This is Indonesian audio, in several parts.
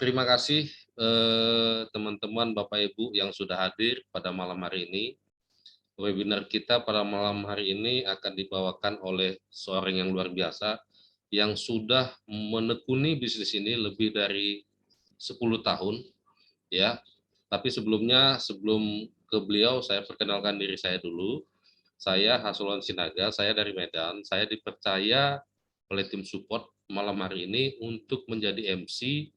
Terima kasih teman-teman Bapak Ibu yang sudah hadir pada malam hari ini. Webinar kita pada malam hari ini akan dibawakan oleh seorang yang luar biasa yang sudah menekuni bisnis ini lebih dari 10 tahun ya. Tapi sebelumnya, sebelum ke beliau, saya perkenalkan diri saya dulu. Saya Hasrullan Sinaga, saya dari Medan. Saya dipercaya oleh tim support malam hari ini untuk menjadi MC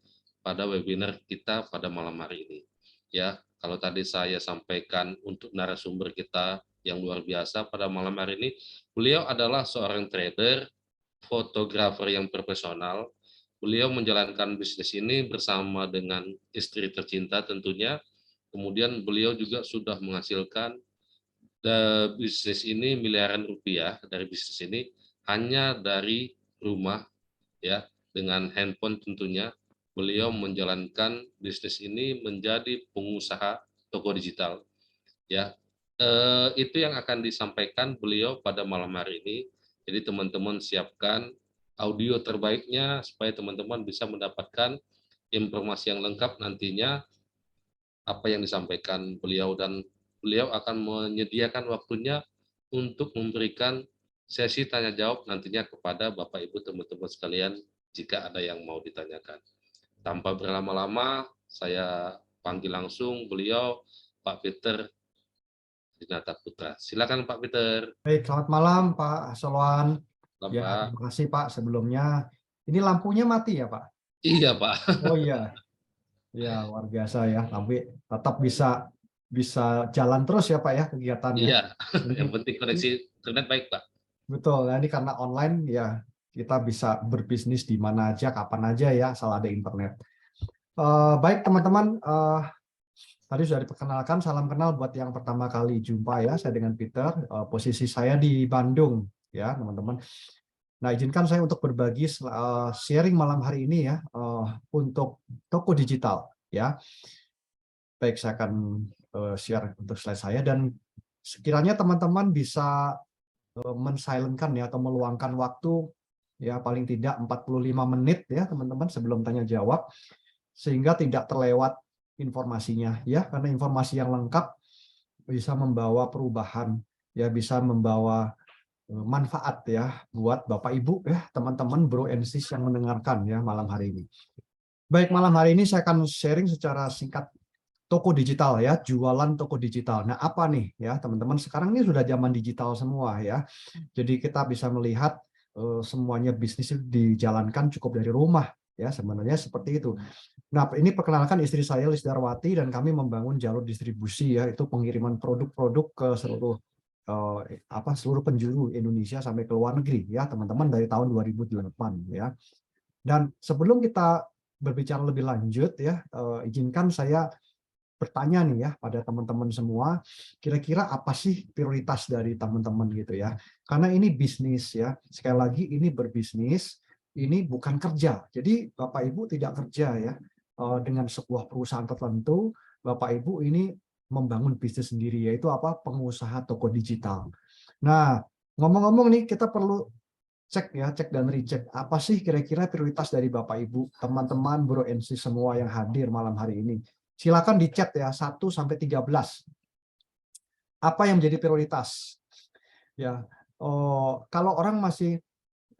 pada webinar kita pada malam hari ini. Ya, kalau tadi saya sampaikan untuk narasumber kita yang luar biasa pada malam hari ini, beliau adalah seorang trader, fotografer yang profesional. Beliau menjalankan bisnis ini bersama dengan istri tercinta tentunya. Kemudian beliau juga sudah menghasilkan bisnis ini miliaran rupiah dari bisnis ini hanya dari rumah ya, dengan handphone tentunya. Beliau menjalankan bisnis ini menjadi pengusaha toko digital ya. Itu yang akan disampaikan beliau pada malam hari ini. Jadi teman-teman siapkan audio terbaiknya supaya teman-teman bisa mendapatkan informasi yang lengkap nantinya apa yang disampaikan beliau, dan beliau akan menyediakan waktunya untuk memberikan sesi tanya jawab nantinya kepada Bapak Ibu teman-teman sekalian jika ada yang mau ditanyakan. Tanpa berlama-lama, saya panggil langsung beliau, Pak Peter Dinata Putra. Silakan Pak Peter. Baik, selamat malam Pak Solwan. Ya, Pak. terima kasih Pak sebelumnya. Ini lampunya mati ya Pak? Iya Pak. Oh iya, ya luar biasa ya. Tapi tetap bisa bisa jalan terus ya Pak ya kegiatannya. Iya, Ini, yang penting koneksi internet baik Pak. betul, ya, ini karena online ya kita bisa berbisnis di mana aja, kapan aja ya, asal ada internet. Baik teman-teman, tadi sudah diperkenalkan, salam kenal buat yang pertama kali jumpa ya, saya dengan Peter. Posisi saya di Bandung ya teman-teman. Nah, izinkan saya untuk berbagi sharing malam hari ini ya untuk toko digital ya. Baik, saya akan share untuk slide saya, dan sekiranya teman-teman bisa men-silentkan ya atau meluangkan waktu ya paling tidak 45 menit ya teman-teman sebelum tanya jawab, sehingga tidak terlewat informasinya ya, karena informasi yang lengkap bisa membawa perubahan ya, bisa membawa manfaat ya buat Bapak Ibu ya, teman-teman bro and sis yang mendengarkan ya malam hari ini. Baik, malam hari ini saya akan sharing secara singkat toko digital ya, jualan toko digital. Nah, apa nih ya teman-teman, sekarang ini sudah zaman digital semua ya. Jadi kita bisa melihat semuanya bisnis dijalankan cukup dari rumah ya, sebenarnya seperti itu. Nah, ini perkenalkan istri saya Lis Darwati, dan kami membangun jalur distribusi ya, itu pengiriman produk-produk ke seluruh penjuru Indonesia sampai ke luar negeri ya, teman-teman, dari tahun 2008 ya. Dan sebelum kita berbicara lebih lanjut ya, izinkan saya bertanya nih ya pada teman-teman semua, kira-kira apa sih prioritas dari teman-teman gitu ya? Karena ini bisnis ya. Sekali lagi ini berbisnis, ini bukan kerja. Jadi Bapak Ibu tidak kerja ya dengan sebuah perusahaan tertentu. Bapak Ibu ini membangun bisnis sendiri, yaitu apa? Pengusaha toko digital. Nah, ngomong-ngomong nih, kita perlu cek ya, cek dan recheck. Apa sih kira-kira prioritas dari Bapak Ibu, teman-teman, bro and sis semua yang hadir malam hari ini? Silakan di chat ya, 1 sampai 13. Apa yang menjadi prioritas? Ya, kalau orang masih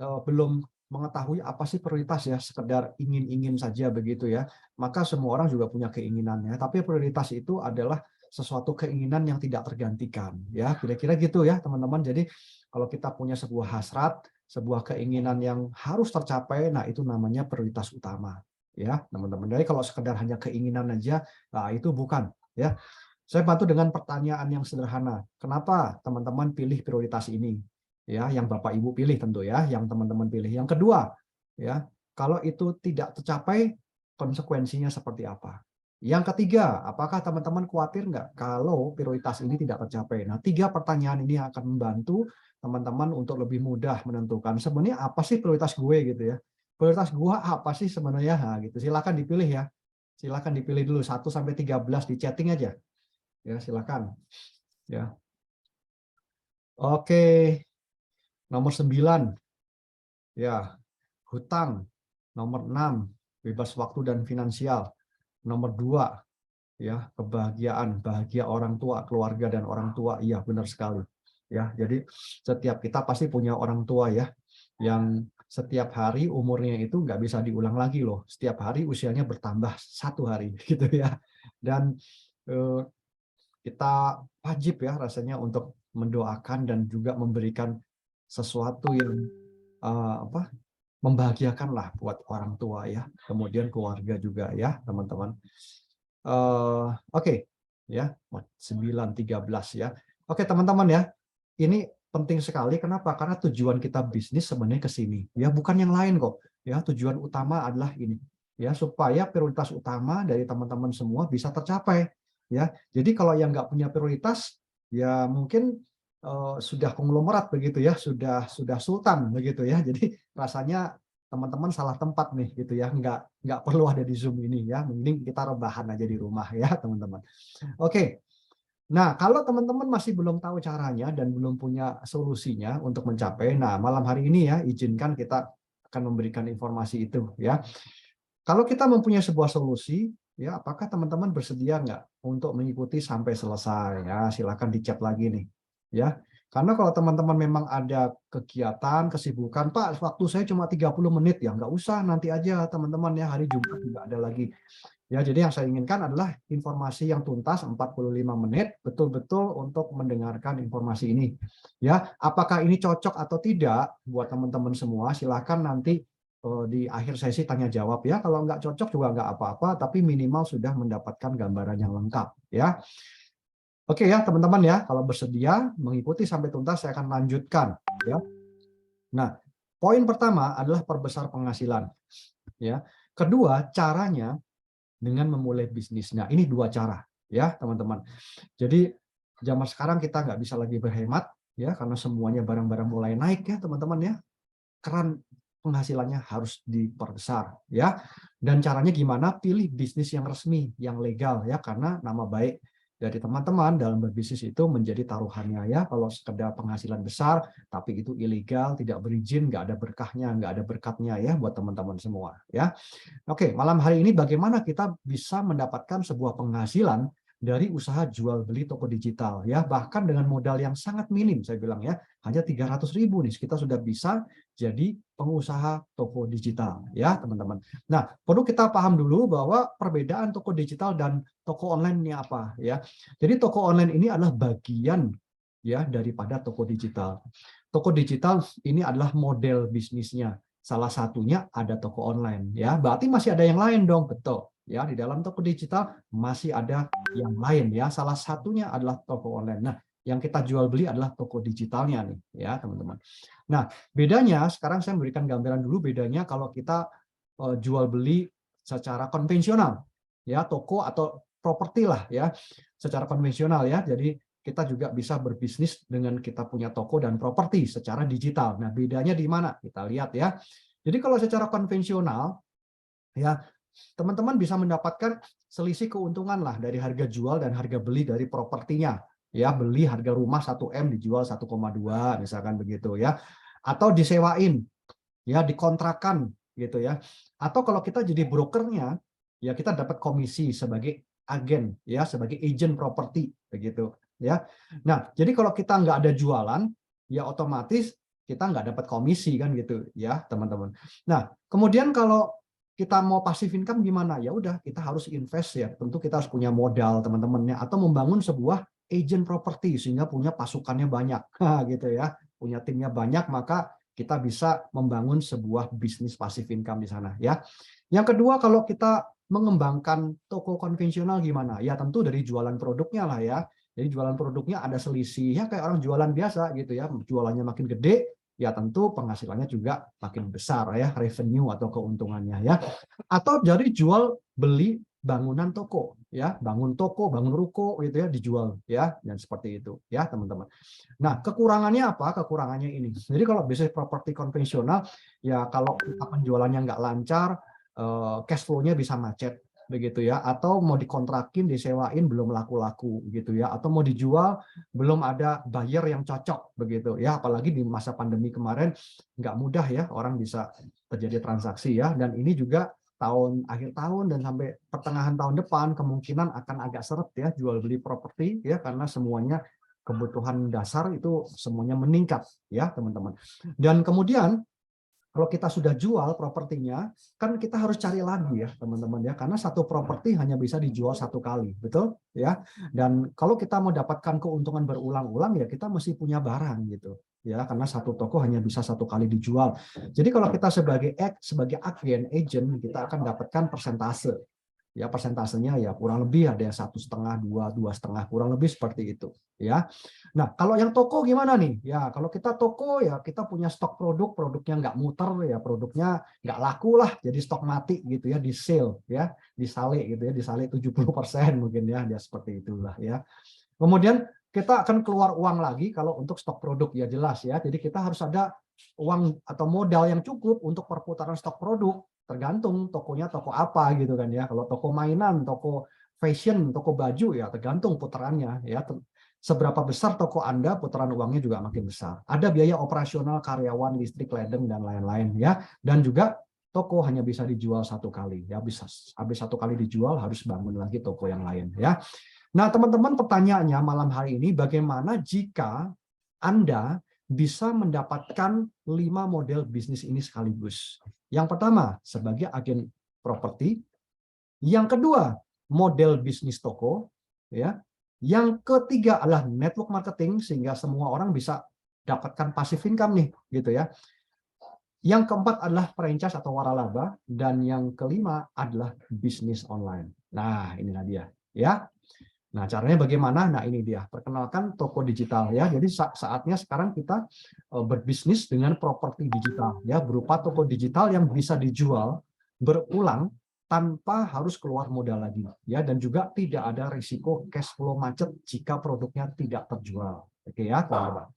belum mengetahui apa sih prioritas ya, sekedar ingin-ingin saja begitu ya, maka semua orang juga punya keinginannya. Tapi prioritas itu adalah sesuatu keinginan yang tidak tergantikan ya, kira-kira gitu ya teman-teman. Jadi kalau kita punya sebuah hasrat, sebuah keinginan yang harus tercapai, nah itu namanya prioritas utama ya teman-teman. Jadi kalau sekedar hanya keinginan aja, nah itu bukan ya. Saya bantu dengan pertanyaan yang sederhana. Kenapa teman-teman pilih prioritas ini? Ya, yang Bapak Ibu pilih tentu ya, yang teman-teman pilih. Yang kedua, ya, kalau itu tidak tercapai, konsekuensinya seperti apa? Yang ketiga, apakah teman-teman khawatir nggak kalau prioritas ini tidak tercapai? Nah, 3 pertanyaan ini akan membantu teman-teman untuk lebih mudah menentukan sebenarnya apa sih prioritas gue gitu ya. Prioritas gue apa sih sebenarnya? Nah, gitu. Silakan dipilih ya. Silakan dipilih dulu 1 sampai 13 di chatting aja. Ya, silakan. Ya. Oke, nomor 9. Ya, hutang. Nomor 6. bebas waktu dan finansial. Nomor 2, ya, kebahagiaan, bahagia orang tua, keluarga dan orang tua. Iya, benar sekali. Ya, jadi setiap kita pasti punya orang tua ya, yang setiap hari umurnya itu nggak bisa diulang lagi loh. Setiap hari usianya bertambah 1 hari gitu ya. Dan eh, kita wajib ya rasanya untuk mendoakan dan juga memberikan sesuatu yang apa, membahagiakan lah buat orang tua ya, kemudian keluarga juga ya teman-teman. Oke ya, 9:13 ya. Oke teman-teman ya, ini penting sekali. Kenapa? Karena tujuan kita bisnis sebenarnya ke sini ya, bukan yang lain kok ya. Tujuan utama adalah ini ya, supaya prioritas utama dari teman-teman semua bisa tercapai ya. Jadi kalau yang nggak punya prioritas ya mungkin sudah konglomerat begitu ya, sudah sultan begitu ya. Jadi rasanya teman-teman salah tempat nih gitu ya, nggak perlu ada di Zoom ini ya, mending kita rebahan aja di rumah ya teman-teman. Oke, nah kalau teman-teman masih belum tahu caranya dan belum punya solusinya untuk mencapai, nah malam hari ini ya izinkan kita akan memberikan informasi itu ya. Kalau kita mempunyai sebuah solusi, ya apakah teman-teman bersedia nggak untuk mengikuti sampai selesai? Ya, silakan di-chat lagi nih. Ya, karena kalau teman-teman memang ada kegiatan, kesibukan, Pak, waktu saya cuma 30 menit ya, nggak usah, nanti aja teman-teman ya, hari Jumat juga ada lagi. Ya, jadi yang saya inginkan adalah informasi yang tuntas 45 menit betul-betul untuk mendengarkan informasi ini. Ya, apakah ini cocok atau tidak buat teman-teman semua? Silakan nanti di akhir sesi tanya jawab ya. Kalau nggak cocok juga nggak apa-apa, tapi minimal sudah mendapatkan gambaran yang lengkap ya. Oke ya teman-teman ya, kalau bersedia mengikuti sampai tuntas saya akan lanjutkan ya. Nah, poin pertama adalah perbesar penghasilan ya. Kedua, caranya dengan memulai bisnis. Nah, ini 2 cara ya, teman-teman. Jadi zaman sekarang kita nggak bisa lagi berhemat ya, karena semuanya barang-barang mulai naik ya, teman-teman ya. Keran penghasilannya harus diperbesar ya. Dan caranya gimana? Pilih bisnis yang resmi, yang legal ya, karena nama baik dari teman-teman dalam berbisnis itu menjadi taruhannya ya. Kalau sekedar penghasilan besar tapi itu ilegal, tidak berizin, nggak ada berkahnya, nggak ada berkatnya ya buat teman-teman semua ya. Oke, malam hari ini bagaimana kita bisa mendapatkan sebuah penghasilan dari usaha jual beli toko digital ya, bahkan dengan modal yang sangat minim saya bilang ya, hanya 300.000 nih kita sudah bisa jadi pengusaha toko digital ya teman-teman. Nah, perlu kita paham dulu bahwa perbedaan toko digital dan toko online ini apa ya. Jadi toko online ini adalah bagian ya daripada toko digital. Toko digital ini adalah model bisnisnya. Salah satunya ada toko online ya. Berarti masih ada yang lain dong, betul. Ya, di dalam toko digital masih ada yang lain ya. Salah satunya adalah toko online. Nah, yang kita jual beli adalah toko digitalnya nih ya, teman-teman. Nah, bedanya sekarang saya memberikan gambaran dulu bedanya kalau kita jual beli secara konvensional ya, toko atau properti lah ya, secara konvensional ya. Jadi kita juga bisa berbisnis dengan kita punya toko dan properti secara digital. Nah, bedanya di mana? Kita lihat ya. Jadi kalau secara konvensional ya, teman-teman bisa mendapatkan selisih keuntungan lah dari harga jual dan harga beli dari propertinya. Ya, beli harga rumah 1M dijual 1,2 misalkan begitu ya. Atau disewain, ya dikontrakan gitu ya. Atau kalau kita jadi brokernya, ya kita dapat komisi sebagai agen ya, sebagai agent properti begitu ya. Nah, jadi kalau kita nggak ada jualan, ya otomatis kita nggak dapat komisi kan gitu ya, teman-teman. Nah, kemudian kalau kita mau passive income gimana? Ya udah, kita harus invest ya. Tentu kita harus punya modal teman-temannya atau membangun sebuah agent properti sehingga punya pasukannya banyak gitu ya. Punya timnya banyak, maka kita bisa membangun sebuah bisnis passive income di sana ya. Yang kedua, kalau kita mengembangkan toko konvensional gimana? Ya tentu dari jualan produknya lah ya. Jadi jualan produknya ada selisih ya, kayak orang jualan biasa gitu ya. Jualannya makin gede, ya tentu penghasilannya juga makin besar ya, revenue atau keuntungannya ya. Atau dari jual beli bangunan toko ya, bangun toko, bangun ruko gitu ya, dijual ya, dan seperti itu ya teman-teman. Nah, kekurangannya apa? Kekurangannya ini. Jadi kalau bisnis properti konvensional ya, kalau penjualannya nggak lancar, cash flow-nya bisa macet begitu ya, atau mau dikontrakin, disewain belum laku-laku gitu ya, atau mau dijual belum ada buyer yang cocok begitu ya, apalagi di masa pandemi kemarin nggak mudah ya orang bisa terjadi transaksi ya, dan ini juga akhir tahun dan sampai pertengahan tahun depan kemungkinan akan agak seret ya jual beli properti ya, karena semuanya kebutuhan dasar itu semuanya meningkat ya teman-teman. Dan kemudian kalau kita sudah jual propertinya, kan kita harus cari lagi ya teman-teman ya, karena satu properti hanya bisa dijual satu kali, betul ya. Dan kalau kita mau dapatkan keuntungan berulang-ulang ya kita mesti punya barang gitu ya, karena satu toko hanya bisa satu kali dijual. Jadi kalau kita sebagai agen agent, kita akan dapatkan persentase. Ya persentasenya ya kurang lebih ada yang 1,5, 2,5, kurang lebih seperti itu ya. Nah kalau yang toko gimana nih ya, kalau kita toko ya kita punya stok produknya nggak muter ya, produknya nggak laku lah, jadi stok mati gitu ya, di sale ya, disale gitu ya, disale 70% mungkin ya, dia seperti itulah ya. Kemudian kita akan keluar uang lagi kalau untuk stok produk ya, jelas ya, jadi kita harus ada uang atau modal yang cukup untuk perputaran stok produk. Tergantung tokonya toko apa gitu kan ya. Kalau toko mainan, toko fashion, toko baju ya tergantung putarannya ya. Seberapa besar toko Anda, putaran uangnya juga makin besar. Ada biaya operasional karyawan, listrik, ledeng dan lain-lain ya. Dan juga toko hanya bisa dijual satu kali ya. Bisa habis satu kali dijual harus bangun lagi toko yang lain ya. Nah, teman-teman, pertanyaannya malam hari ini, bagaimana jika Anda bisa mendapatkan 5 model bisnis ini sekaligus? Yang pertama, sebagai agen properti. Yang kedua, model bisnis toko. Ya. Yang ketiga adalah network marketing, sehingga semua orang bisa dapatkan passive income nih, gitu ya. Yang keempat adalah franchise atau waralaba, dan yang kelima adalah bisnis online. Nah, inilah dia, ya. Nah, caranya bagaimana? Nah, ini dia. Perkenalkan toko digital ya. Jadi saatnya sekarang kita berbisnis dengan properti digital ya, berupa toko digital yang bisa dijual berulang tanpa harus keluar modal lagi ya, dan juga tidak ada risiko cash flow macet jika produknya tidak terjual. Oke ya, teman-teman.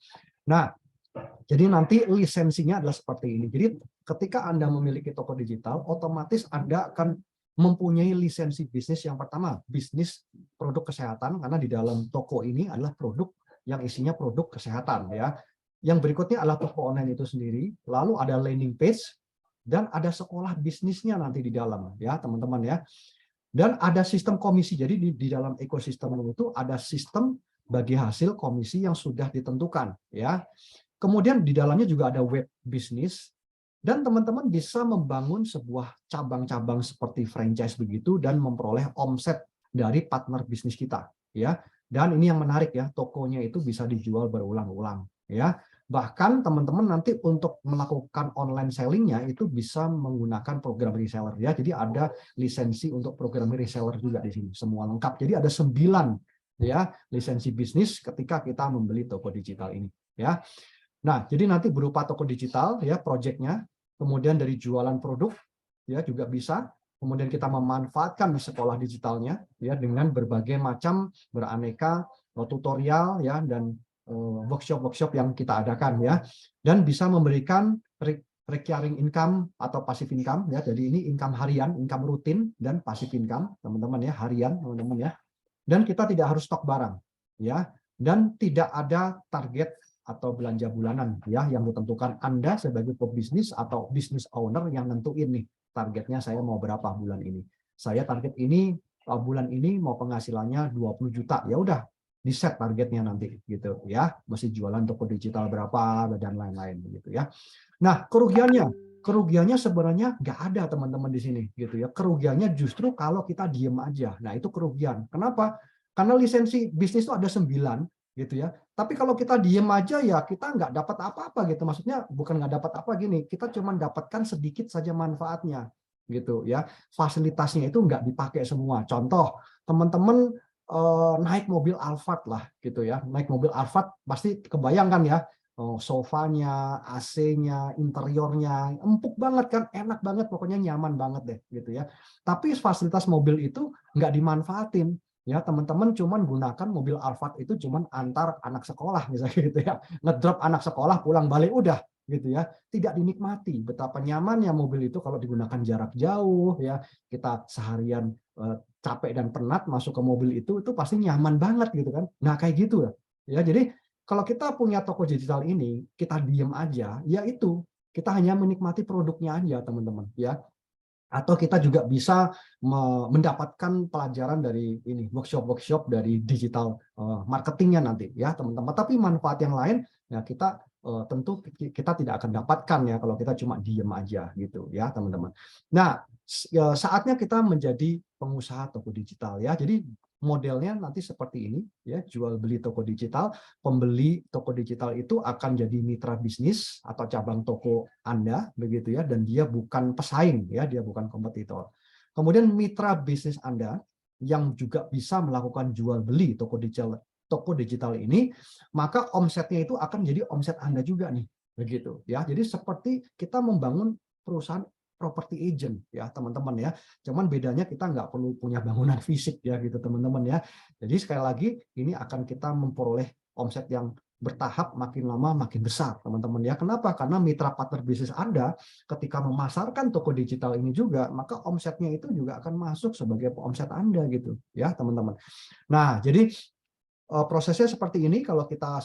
Nah, jadi nanti lisensinya adalah seperti ini. Jadi ketika Anda memiliki toko digital, otomatis Anda akan mempunyai lisensi bisnis. Yang pertama, bisnis produk kesehatan, karena di dalam toko ini adalah produk yang isinya produk kesehatan ya. Yang berikutnya adalah toko online itu sendiri, lalu ada landing page, dan ada sekolah bisnisnya nanti di dalam ya teman-teman ya. Dan ada sistem komisi. Jadi di dalam ekosistem itu ada sistem bagi hasil komisi yang sudah ditentukan ya. Kemudian di dalamnya juga ada web bisnis, dan teman-teman bisa membangun sebuah cabang-cabang seperti franchise begitu dan memperoleh omset dari partner bisnis kita ya. Dan ini yang menarik ya, tokonya itu bisa dijual berulang-ulang ya. Bahkan teman-teman nanti untuk melakukan online sellingnya itu bisa menggunakan program reseller ya. Jadi ada lisensi untuk program reseller juga di sini, semua lengkap. Jadi ada 9 ya lisensi bisnis ketika kita membeli toko digital ini ya. Nah, jadi nanti berupa toko digital ya proyeknya, kemudian dari jualan produk ya juga bisa, kemudian kita memanfaatkan di sekolah digitalnya ya dengan berbagai macam beraneka tutorial ya, dan workshop-workshop yang kita adakan ya, dan bisa memberikan recurring income atau passive income ya. Jadi ini income harian, income rutin, dan passive income teman-teman ya, harian teman-teman ya. Dan kita tidak harus stok barang ya, dan tidak ada target atau belanja bulanan ya yang ditentukan. Anda sebagai pebisnis atau business owner yang nentuin nih targetnya, saya mau berapa bulan ini. Saya target ini bulan ini mau penghasilannya 20 juta. Ya udah, di set targetnya nanti gitu ya. Mesti jualan toko digital berapa dan lain-lain gitu ya. Nah, kerugiannya sebenarnya nggak ada teman-teman di sini gitu ya. Kerugiannya justru kalau kita diem aja. Nah, itu kerugian. Kenapa? Karena lisensi bisnis itu ada 9 gitu ya. Tapi kalau kita diem aja ya kita nggak dapat apa-apa gitu. Maksudnya bukan nggak dapat apa gini, kita cuma dapatkan sedikit saja manfaatnya gitu ya. Fasilitasnya itu nggak dipakai semua. Contoh, teman-teman naik mobil Alphard lah gitu ya. Naik mobil Alphard pasti kebayangkan ya. Sofanya, AC-nya, interiornya empuk banget kan, enak banget, pokoknya nyaman banget deh gitu ya. Tapi fasilitas mobil itu nggak dimanfaatin. Ya, teman-teman cuman gunakan mobil Alphard itu cuman antar anak sekolah misalnya gitu ya. Ngedrop anak sekolah pulang balik udah gitu ya. Tidak dinikmati betapa nyamannya mobil itu kalau digunakan jarak jauh ya. Kita seharian capek dan penat masuk ke mobil itu pasti nyaman banget gitu kan. Nah, kayak gitu ya. Ya, jadi kalau kita punya toko digital ini, kita diem aja, ya itu kita hanya menikmati produknya aja, teman-teman ya. Atau kita juga bisa mendapatkan pelajaran dari ini workshop dari digital marketingnya nanti ya teman-teman. Tapi manfaat yang lain ya kita tentu kita tidak akan dapatkan ya kalau kita cuma diem aja gitu ya teman-teman. Nah saatnya kita menjadi pengusaha toko digital ya. Jadi modelnya nanti seperti ini ya, jual beli toko digital. Pembeli toko digital itu akan jadi mitra bisnis atau cabang toko Anda begitu ya, dan dia bukan pesaing ya, dia bukan kompetitor. Kemudian mitra bisnis Anda yang juga bisa melakukan jual beli toko digital ini, maka omsetnya itu akan jadi omset Anda juga nih begitu ya. Jadi seperti kita membangun perusahaan property agent ya teman-teman ya. Cuman bedanya kita nggak perlu punya bangunan fisik ya gitu teman-teman ya. Jadi sekali lagi ini akan kita memperoleh omset yang bertahap makin lama makin besar teman-teman ya. Kenapa? Karena mitra partner bisnis Anda ketika memasarkan toko digital ini juga, maka omsetnya itu juga akan masuk sebagai omset Anda gitu ya teman-teman. Nah jadi prosesnya seperti ini. Kalau kita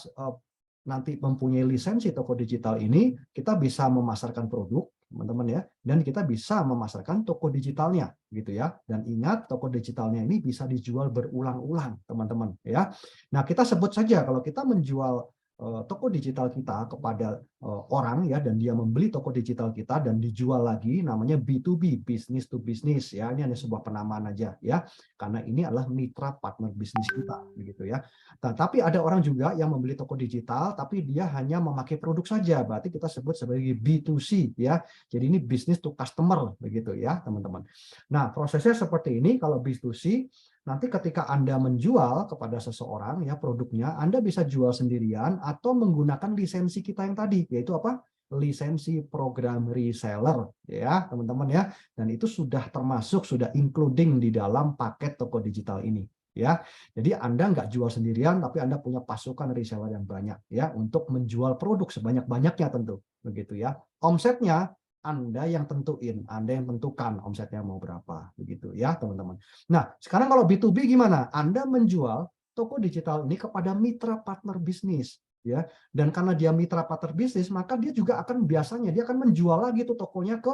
nanti mempunyai lisensi toko digital ini, kita bisa memasarkan produk, teman-teman ya, dan kita bisa memasarkan toko digitalnya, gitu ya. Dan ingat, toko digitalnya ini bisa dijual berulang-ulang, teman-teman ya. Nah, kita sebut saja kalau kita menjual toko digital kita kepada orang ya, dan dia membeli toko digital kita dan dijual lagi, namanya B2B, business to business ya. Ini hanya sebuah penamaan aja ya, karena ini adalah mitra partner bisnis kita, begitu ya. Nah, tapi ada orang juga yang membeli toko digital, tapi dia hanya memakai produk saja. Berarti kita sebut sebagai B2C ya. Jadi ini business to customer begitu ya, teman-teman. Nah, prosesnya seperti ini kalau B2C. Nanti ketika Anda menjual kepada seseorang ya produknya, Anda bisa jual sendirian atau menggunakan lisensi kita yang tadi, yaitu apa? Lisensi program reseller ya, teman-teman ya. Dan itu sudah termasuk, sudah including di dalam paket toko digital ini ya. Jadi Anda nggak jual sendirian, tapi Anda punya pasukan reseller yang banyak ya untuk menjual produk sebanyak-banyaknya tentu, begitu ya. Omsetnya Anda yang tentuin, Anda yang tentukan omsetnya mau berapa, begitu ya teman-teman. Nah, sekarang kalau B2B gimana? Anda menjual toko digital ini kepada mitra partner bisnis ya. Dan karena dia mitra partner bisnis, maka dia juga akan biasanya dia akan menjual lagi tuh tokonya ke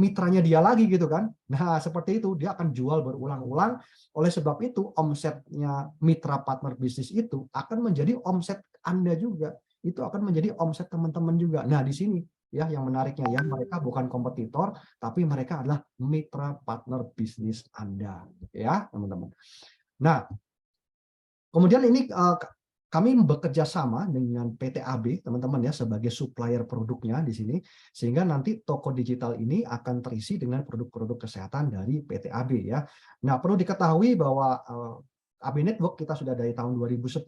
mitranya dia lagi gitu kan. Nah, seperti itu dia akan jual berulang-ulang. Oleh sebab itu, omsetnya mitra partner bisnis itu akan menjadi omset Anda juga. Itu akan menjadi omset teman-teman juga. Nah, di sini ya yang menariknya ya, mereka bukan kompetitor, tapi mereka adalah mitra partner bisnis Anda ya, teman-teman. Nah, kemudian ini kami bekerja sama dengan PT AB, teman-teman ya, sebagai supplier produknya di sini, sehingga nanti toko digital ini akan terisi dengan produk-produk kesehatan dari PT AB ya. Nah, perlu diketahui bahwa AB Network kita sudah dari tahun 2010,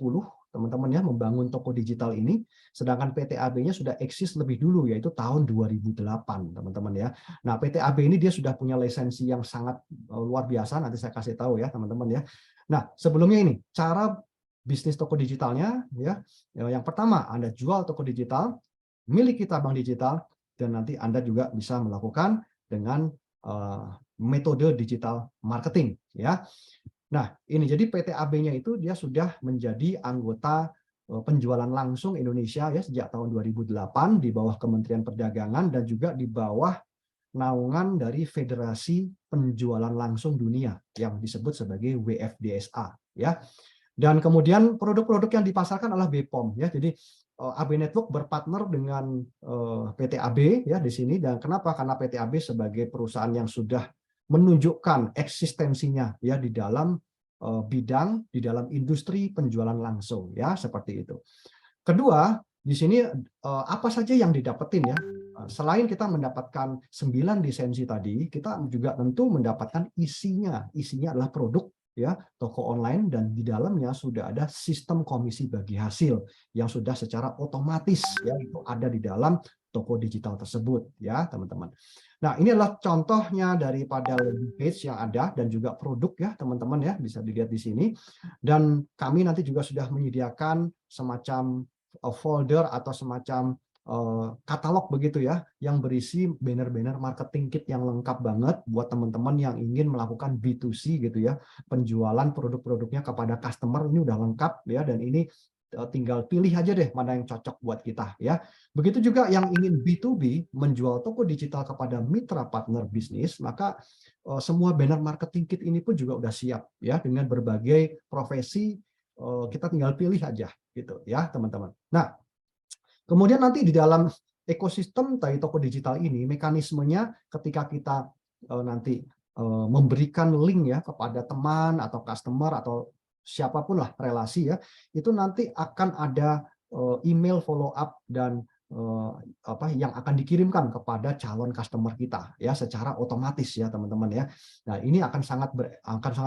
teman-teman ya, membangun toko digital ini, sedangkan PT AB-nya sudah eksis lebih dulu, yaitu tahun 2008, teman-teman ya. Nah, PT AB ini dia sudah punya lisensi yang sangat luar biasa, nanti saya kasih tahu ya, teman-teman ya. Nah, sebelumnya ini, cara bisnis toko digitalnya ya. Yang pertama, Anda jual toko digital, milik kita bank digital, dan nanti Anda juga bisa melakukan dengan metode digital marketing ya. Nah, ini jadi PT AB-nya itu dia sudah menjadi anggota penjualan langsung Indonesia ya sejak tahun 2008 di bawah Kementerian Perdagangan dan juga di bawah naungan dari Federasi Penjualan Langsung Dunia yang disebut sebagai WFDSA ya. Dan kemudian produk-produk yang dipasarkan adalah BPOM ya. Jadi AB Network berpartner dengan PT AB ya di sini. Dan kenapa? Karena PT AB sebagai perusahaan yang sudah menunjukkan eksistensinya ya di dalam bidang, di dalam industri penjualan langsung ya, seperti itu. Kedua, di sini apa saja yang didapetin ya? Selain kita mendapatkan 9 lisensi tadi, kita juga tentu mendapatkan isinya. Isinya adalah produk ya, toko online, dan di dalamnya sudah ada sistem komisi bagi hasil yang sudah secara otomatis ya itu ada di dalam toko digital tersebut ya, teman-teman. Nah, ini adalah contohnya daripada landing page yang ada dan juga produk ya, teman-teman ya, bisa dilihat di sini. Dan kami nanti juga sudah menyediakan semacam folder atau semacam katalog begitu ya, yang berisi banner-banner marketing kit yang lengkap banget buat teman-teman yang ingin melakukan B2C gitu ya, penjualan produk-produknya kepada customer. Ini udah lengkap ya, dan ini tinggal pilih aja deh mana yang cocok buat kita ya. Begitu juga yang ingin B2B menjual toko digital kepada mitra partner bisnis, maka semua banner marketing kit ini pun juga udah siap ya dengan berbagai profesi, kita tinggal pilih aja gitu ya teman-teman. Nah, kemudian nanti di dalam ekosistem dari toko digital ini mekanismenya ketika kita nanti memberikan link ya kepada teman atau customer atau siapapun lah relasi ya, itu nanti akan ada email follow up dan yang akan dikirimkan kepada calon customer kita ya secara otomatis ya teman-teman ya. Nah, ini akan sangat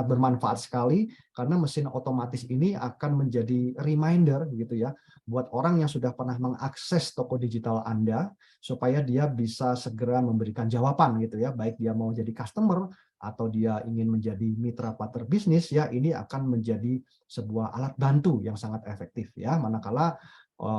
bermanfaat sekali karena mesin otomatis ini akan menjadi reminder gitu ya buat orang yang sudah pernah mengakses toko digital Anda supaya dia bisa segera memberikan jawaban gitu ya, baik dia mau jadi customer atau dia ingin menjadi mitra partner bisnis ya, ini akan menjadi sebuah alat bantu yang sangat efektif ya, manakala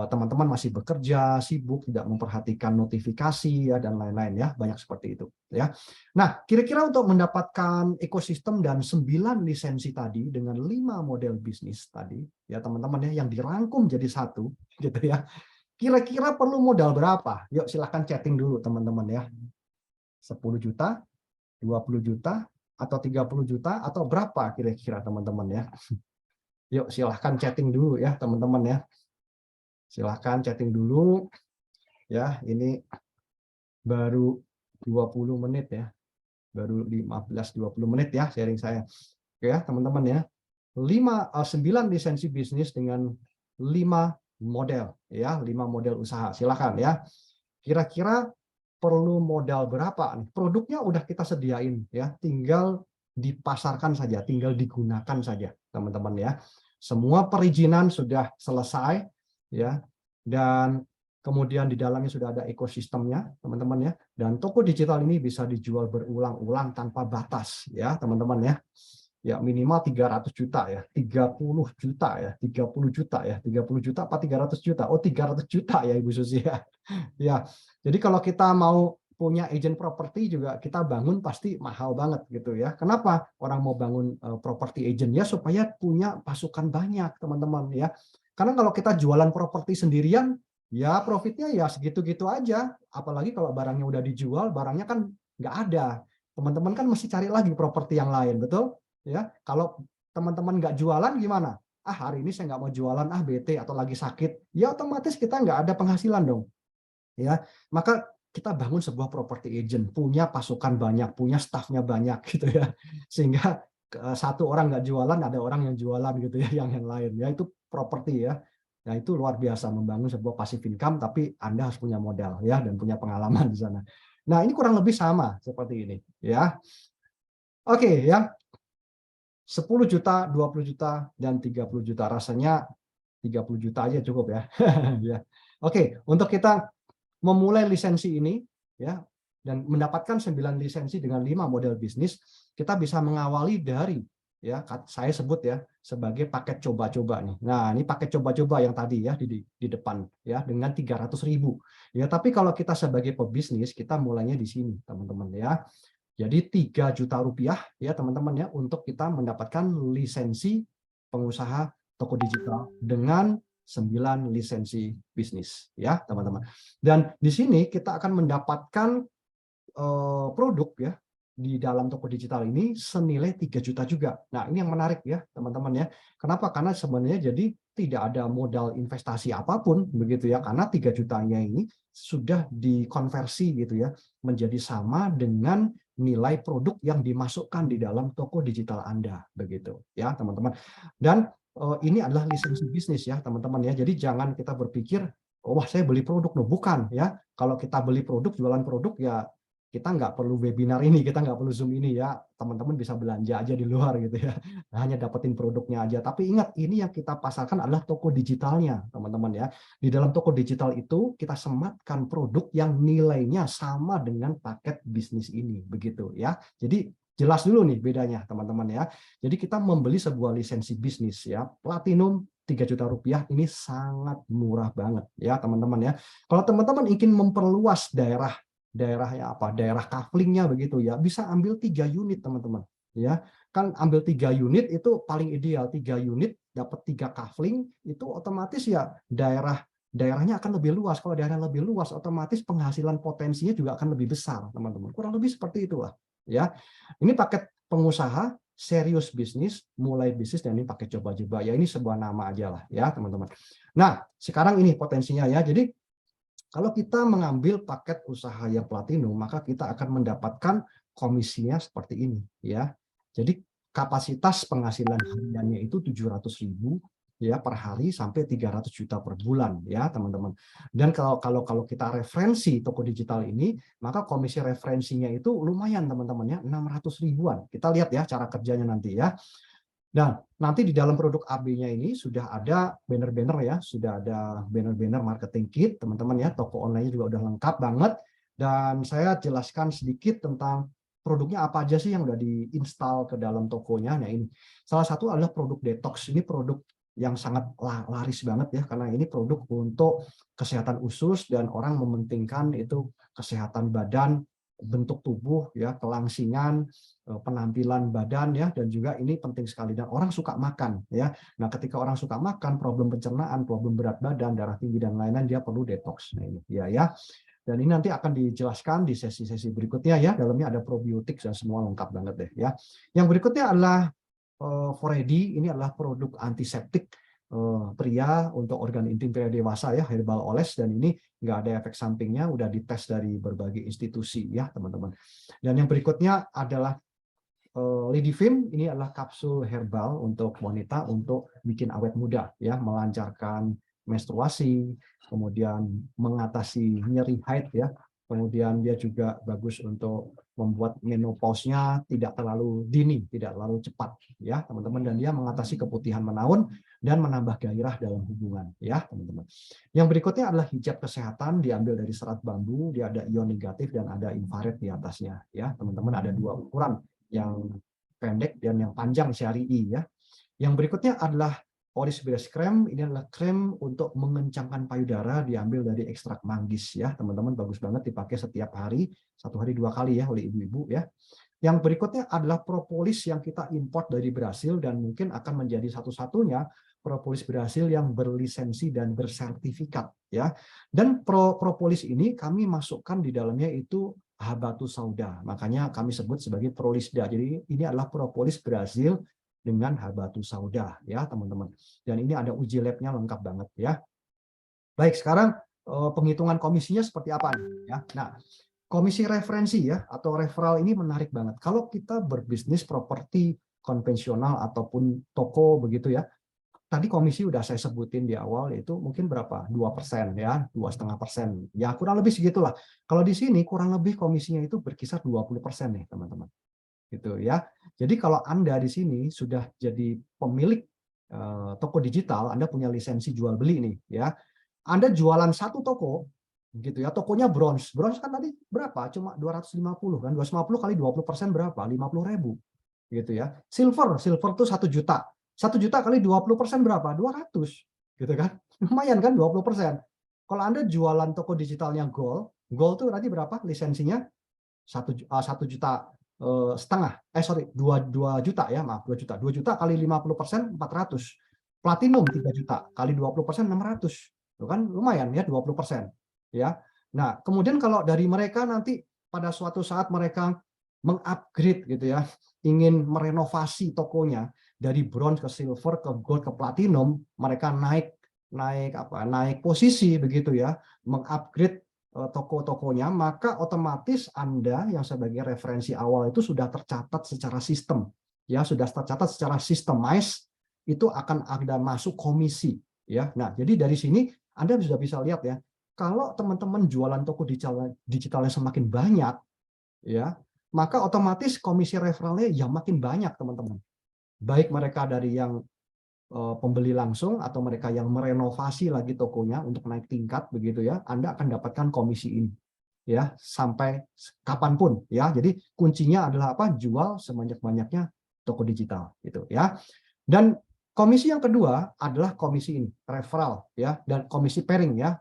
teman-teman masih bekerja, sibuk, tidak memperhatikan notifikasi ya dan lain-lain ya, banyak seperti itu ya. Nah, kira-kira untuk mendapatkan ekosistem dan 9 lisensi tadi dengan 5 model bisnis tadi ya teman-teman ya yang dirangkum jadi satu gitu ya. Kira-kira perlu modal berapa? Yuk silahkan chatting dulu teman-teman ya. 10 juta, 20 juta, atau 30 juta, atau berapa kira-kira teman-teman ya. Yuk silahkan chatting dulu ya teman-teman ya. Silahkan chatting dulu ya, ini baru 20 menit ya, baru 15-20 menit ya sharing saya. Oke ya teman-teman ya, 9 lisensi bisnis dengan 5 model ya, 5 model usaha. Silahkan ya, kira-kira perlu modal berapa nih? Produknya udah kita sediain ya, tinggal dipasarkan saja, tinggal digunakan saja teman-teman ya. Semua perizinan sudah selesai ya, dan kemudian di dalamnya sudah ada ekosistemnya teman-teman ya, dan toko digital ini bisa dijual berulang-ulang tanpa batas ya teman-teman ya. Ya minimal 300 juta ya, 30 juta ya, 30 juta ya, 30 juta apa 300 juta? Oh 300 juta ya Ibu Susi ya. Ya, jadi kalau kita mau punya agent properti juga kita bangun pasti mahal banget gitu ya. Kenapa orang mau bangun properti agent ya? Supaya punya pasukan banyak teman-teman ya. Karena kalau kita jualan properti sendirian ya profitnya ya segitu-gitu aja. Apalagi kalau barangnya udah dijual, barangnya kan nggak ada. Teman-teman kan mesti cari lagi properti yang lain, betul? Ya, kalau teman-teman nggak jualan gimana? Ah hari ini saya nggak mau jualan, ah bete atau lagi sakit, ya otomatis kita nggak ada penghasilan dong. Ya, maka kita bangun sebuah property agent, punya pasukan banyak, punya staffnya banyak gitu ya, sehingga satu orang nggak jualan, ada orang yang jualan gitu ya, yang lain ya, itu properti ya. Nah itu luar biasa membangun sebuah passive income, tapi Anda harus punya modal ya dan punya pengalaman di sana. Nah ini kurang lebih sama seperti ini ya. Oke ya, 10 juta, 20 juta, dan 30 juta. Rasanya 30 juta aja cukup ya. Ya. Oke, untuk kita memulai lisensi ini ya dan mendapatkan 9 lisensi dengan 5 model bisnis, kita bisa mengawali dari ya saya sebut ya sebagai paket coba-coba nih. Nah, ini paket coba-coba yang tadi ya di depan ya dengan 300.000. Ya, tapi kalau kita sebagai pebisnis kita mulainya di sini, teman-teman ya. Jadi 3 juta rupiah ya teman-teman ya untuk kita mendapatkan lisensi pengusaha toko digital dengan 9 lisensi bisnis ya teman-teman. Dan di sini kita akan mendapatkan produk ya di dalam toko digital ini senilai 3 juta juga. Nah, ini yang menarik ya, teman-teman ya. Kenapa? Karena sebenarnya jadi tidak ada modal investasi apapun begitu ya, karena 3 jutanya ini sudah dikonversi gitu ya menjadi sama dengan nilai produk yang dimasukkan di dalam toko digital Anda begitu ya, teman-teman. Dan ini adalah lisensi bisnis ya, teman-teman ya. Jadi jangan kita berpikir, oh, wah saya beli produk loh, bukan ya. Kalau kita beli produk, jualan produk ya kita nggak perlu webinar ini, kita nggak perlu Zoom ini ya, teman-teman bisa belanja aja di luar gitu ya, hanya dapetin produknya aja. Tapi ingat, ini yang kita pasarkan adalah toko digitalnya, teman-teman ya. Di dalam toko digital itu kita sematkan produk yang nilainya sama dengan paket bisnis ini, begitu ya. Jadi jelas dulu nih bedanya, teman-teman ya. Jadi kita membeli sebuah lisensi bisnis ya, platinum 3 juta rupiah ini sangat murah banget ya, teman-teman ya. Kalau teman-teman ingin memperluas daerahnya apa daerah kaflingnya begitu ya, bisa ambil 3 unit teman-teman ya, kan ambil 3 unit itu paling ideal. 3 unit dapat 3 kafling, itu otomatis ya daerahnya akan lebih luas. Kalau daerah lebih luas, otomatis penghasilan potensinya juga akan lebih besar, teman-teman. Kurang lebih seperti itulah, ya. Ini paket pengusaha serius bisnis, mulai bisnis, dan ini pakai coba-coba. Ya ini sebuah nama aja lah, ya teman-teman. Nah, sekarang ini potensinya ya. Jadi kalau kita mengambil paket usaha yang platinum, maka kita akan mendapatkan komisinya seperti ini, ya. Jadi kapasitas penghasilan hariannya itu 700.000 ya per hari sampai 300 juta per bulan, ya teman-teman. Dan kalau kita referensi toko digital ini, maka komisi referensinya itu lumayan teman-teman ya, 600 ribuan. Kita lihat ya cara kerjanya nanti ya. Nah, nanti di dalam produk AB-nya ini sudah ada banner-banner ya, sudah ada banner-banner marketing kit, teman-teman ya, toko online-nya juga udah lengkap banget. Dan saya jelaskan sedikit tentang produknya apa aja sih yang udah diinstal ke dalam tokonya. Nah, ini salah satu adalah produk detox. Ini produk yang sangat laris banget ya, karena ini produk untuk kesehatan usus dan orang mementingkan itu kesehatan badan, bentuk tubuh ya, kelangsingan, penampilan badan ya, dan juga ini penting sekali, dan orang suka makan ya. Nah, ketika orang suka makan, problem pencernaan, problem berat badan, darah tinggi dan lain-lain, dia perlu detox. Nah, ini ya. Dan ini nanti akan dijelaskan di sesi-sesi berikutnya ya. Dalamnya ada probiotik dan semua lengkap banget deh ya. Yang berikutnya adalah Foredi. Ini adalah produk antiseptik pria untuk organ intim pria dewasa ya, herbal oles, dan ini nggak ada efek sampingnya, udah dites dari berbagai institusi ya teman-teman. Dan yang berikutnya adalah Lidifim. Ini adalah kapsul herbal untuk wanita untuk bikin awet muda ya, melancarkan menstruasi, kemudian mengatasi nyeri haid ya. Kemudian dia juga bagus untuk membuat menopause-nya tidak terlalu dini, tidak terlalu cepat ya, teman-teman, dan dia mengatasi keputihan menaun dan menambah gairah dalam hubungan ya, teman-teman. Yang berikutnya adalah hijab kesehatan, diambil dari serat bambu, dia ada ion negatif dan ada infrared di atasnya ya, teman-teman. Ada 2 ukuran, yang pendek dan yang panjang syari'i ya. Yang berikutnya adalah Oris Breast Cream. Ini adalah krem untuk mengencangkan payudara, diambil dari ekstrak manggis ya, teman-teman. Bagus banget dipakai setiap hari, 1 hari 2 kali ya oleh ibu-ibu ya. Yang berikutnya adalah propolis yang kita import dari Brasil dan mungkin akan menjadi satu-satunya propolis Brasil yang berlisensi dan bersertifikat ya. Dan propolis ini kami masukkan di dalamnya itu habatus sauda. Makanya kami sebut sebagai prolisda. Jadi ini adalah propolis Brasil dengan habatus sauda ya, teman-teman. Dan ini ada uji labnya lengkap banget ya. Baik, sekarang penghitungan komisinya seperti apa nih ya. Nah, komisi referensi ya atau referral ini menarik banget. Kalau kita berbisnis properti konvensional ataupun toko begitu ya, tadi komisi udah saya sebutin di awal, itu mungkin berapa? 2% ya, 2,5%. Ya kurang lebih segitulah. Kalau di sini kurang lebih komisinya itu berkisar 20% nih teman-teman. Gitu ya. Jadi kalau Anda di sini sudah jadi pemilik toko digital, Anda punya lisensi jual beli nih ya. Anda jualan satu toko gitu ya, tokonya bronze. Bronze kan tadi berapa? Cuma 250 kan. 250 kali 20% berapa? 50.000 gitu ya. Silver tuh 1 juta. 1 juta kali 20% berapa? 200 gitu kan. Lumayan kan 20%. Kalau Anda jualan toko digitalnya gold tuh tadi berapa lisensinya? 1 juta setengah. Sorry, 2 juta ya, maaf, 2 juta. 2 juta kali 50% 400. Platinum 3 juta kali 20% 600. Itu kan lumayan ya 20%. Ya. Nah, kemudian kalau dari mereka nanti pada suatu saat mereka mengupgrade gitu ya, ingin merenovasi tokonya dari bronze ke silver ke gold ke platinum, mereka naik posisi begitu ya, mengupgrade toko-tokonya, maka otomatis Anda yang sebagai referensi awal itu sudah tercatat secara sistem ya, sudah tercatat secara sistemized, itu akan ada masuk komisi ya. Nah, jadi dari sini Anda sudah bisa lihat ya, kalau teman-teman jualan toko digitalnya semakin banyak ya, maka otomatis komisi referralnya yang makin banyak teman-teman. Baik mereka dari yang pembeli langsung atau mereka yang merenovasi lagi tokonya untuk naik tingkat begitu ya, Anda akan dapatkan komisi ini ya sampai kapanpun ya. Jadi kuncinya adalah apa? Jual sebanyak-banyaknya toko digital gitu ya. Dan komisi yang kedua adalah komisi ini, referral ya, dan komisi pairing ya.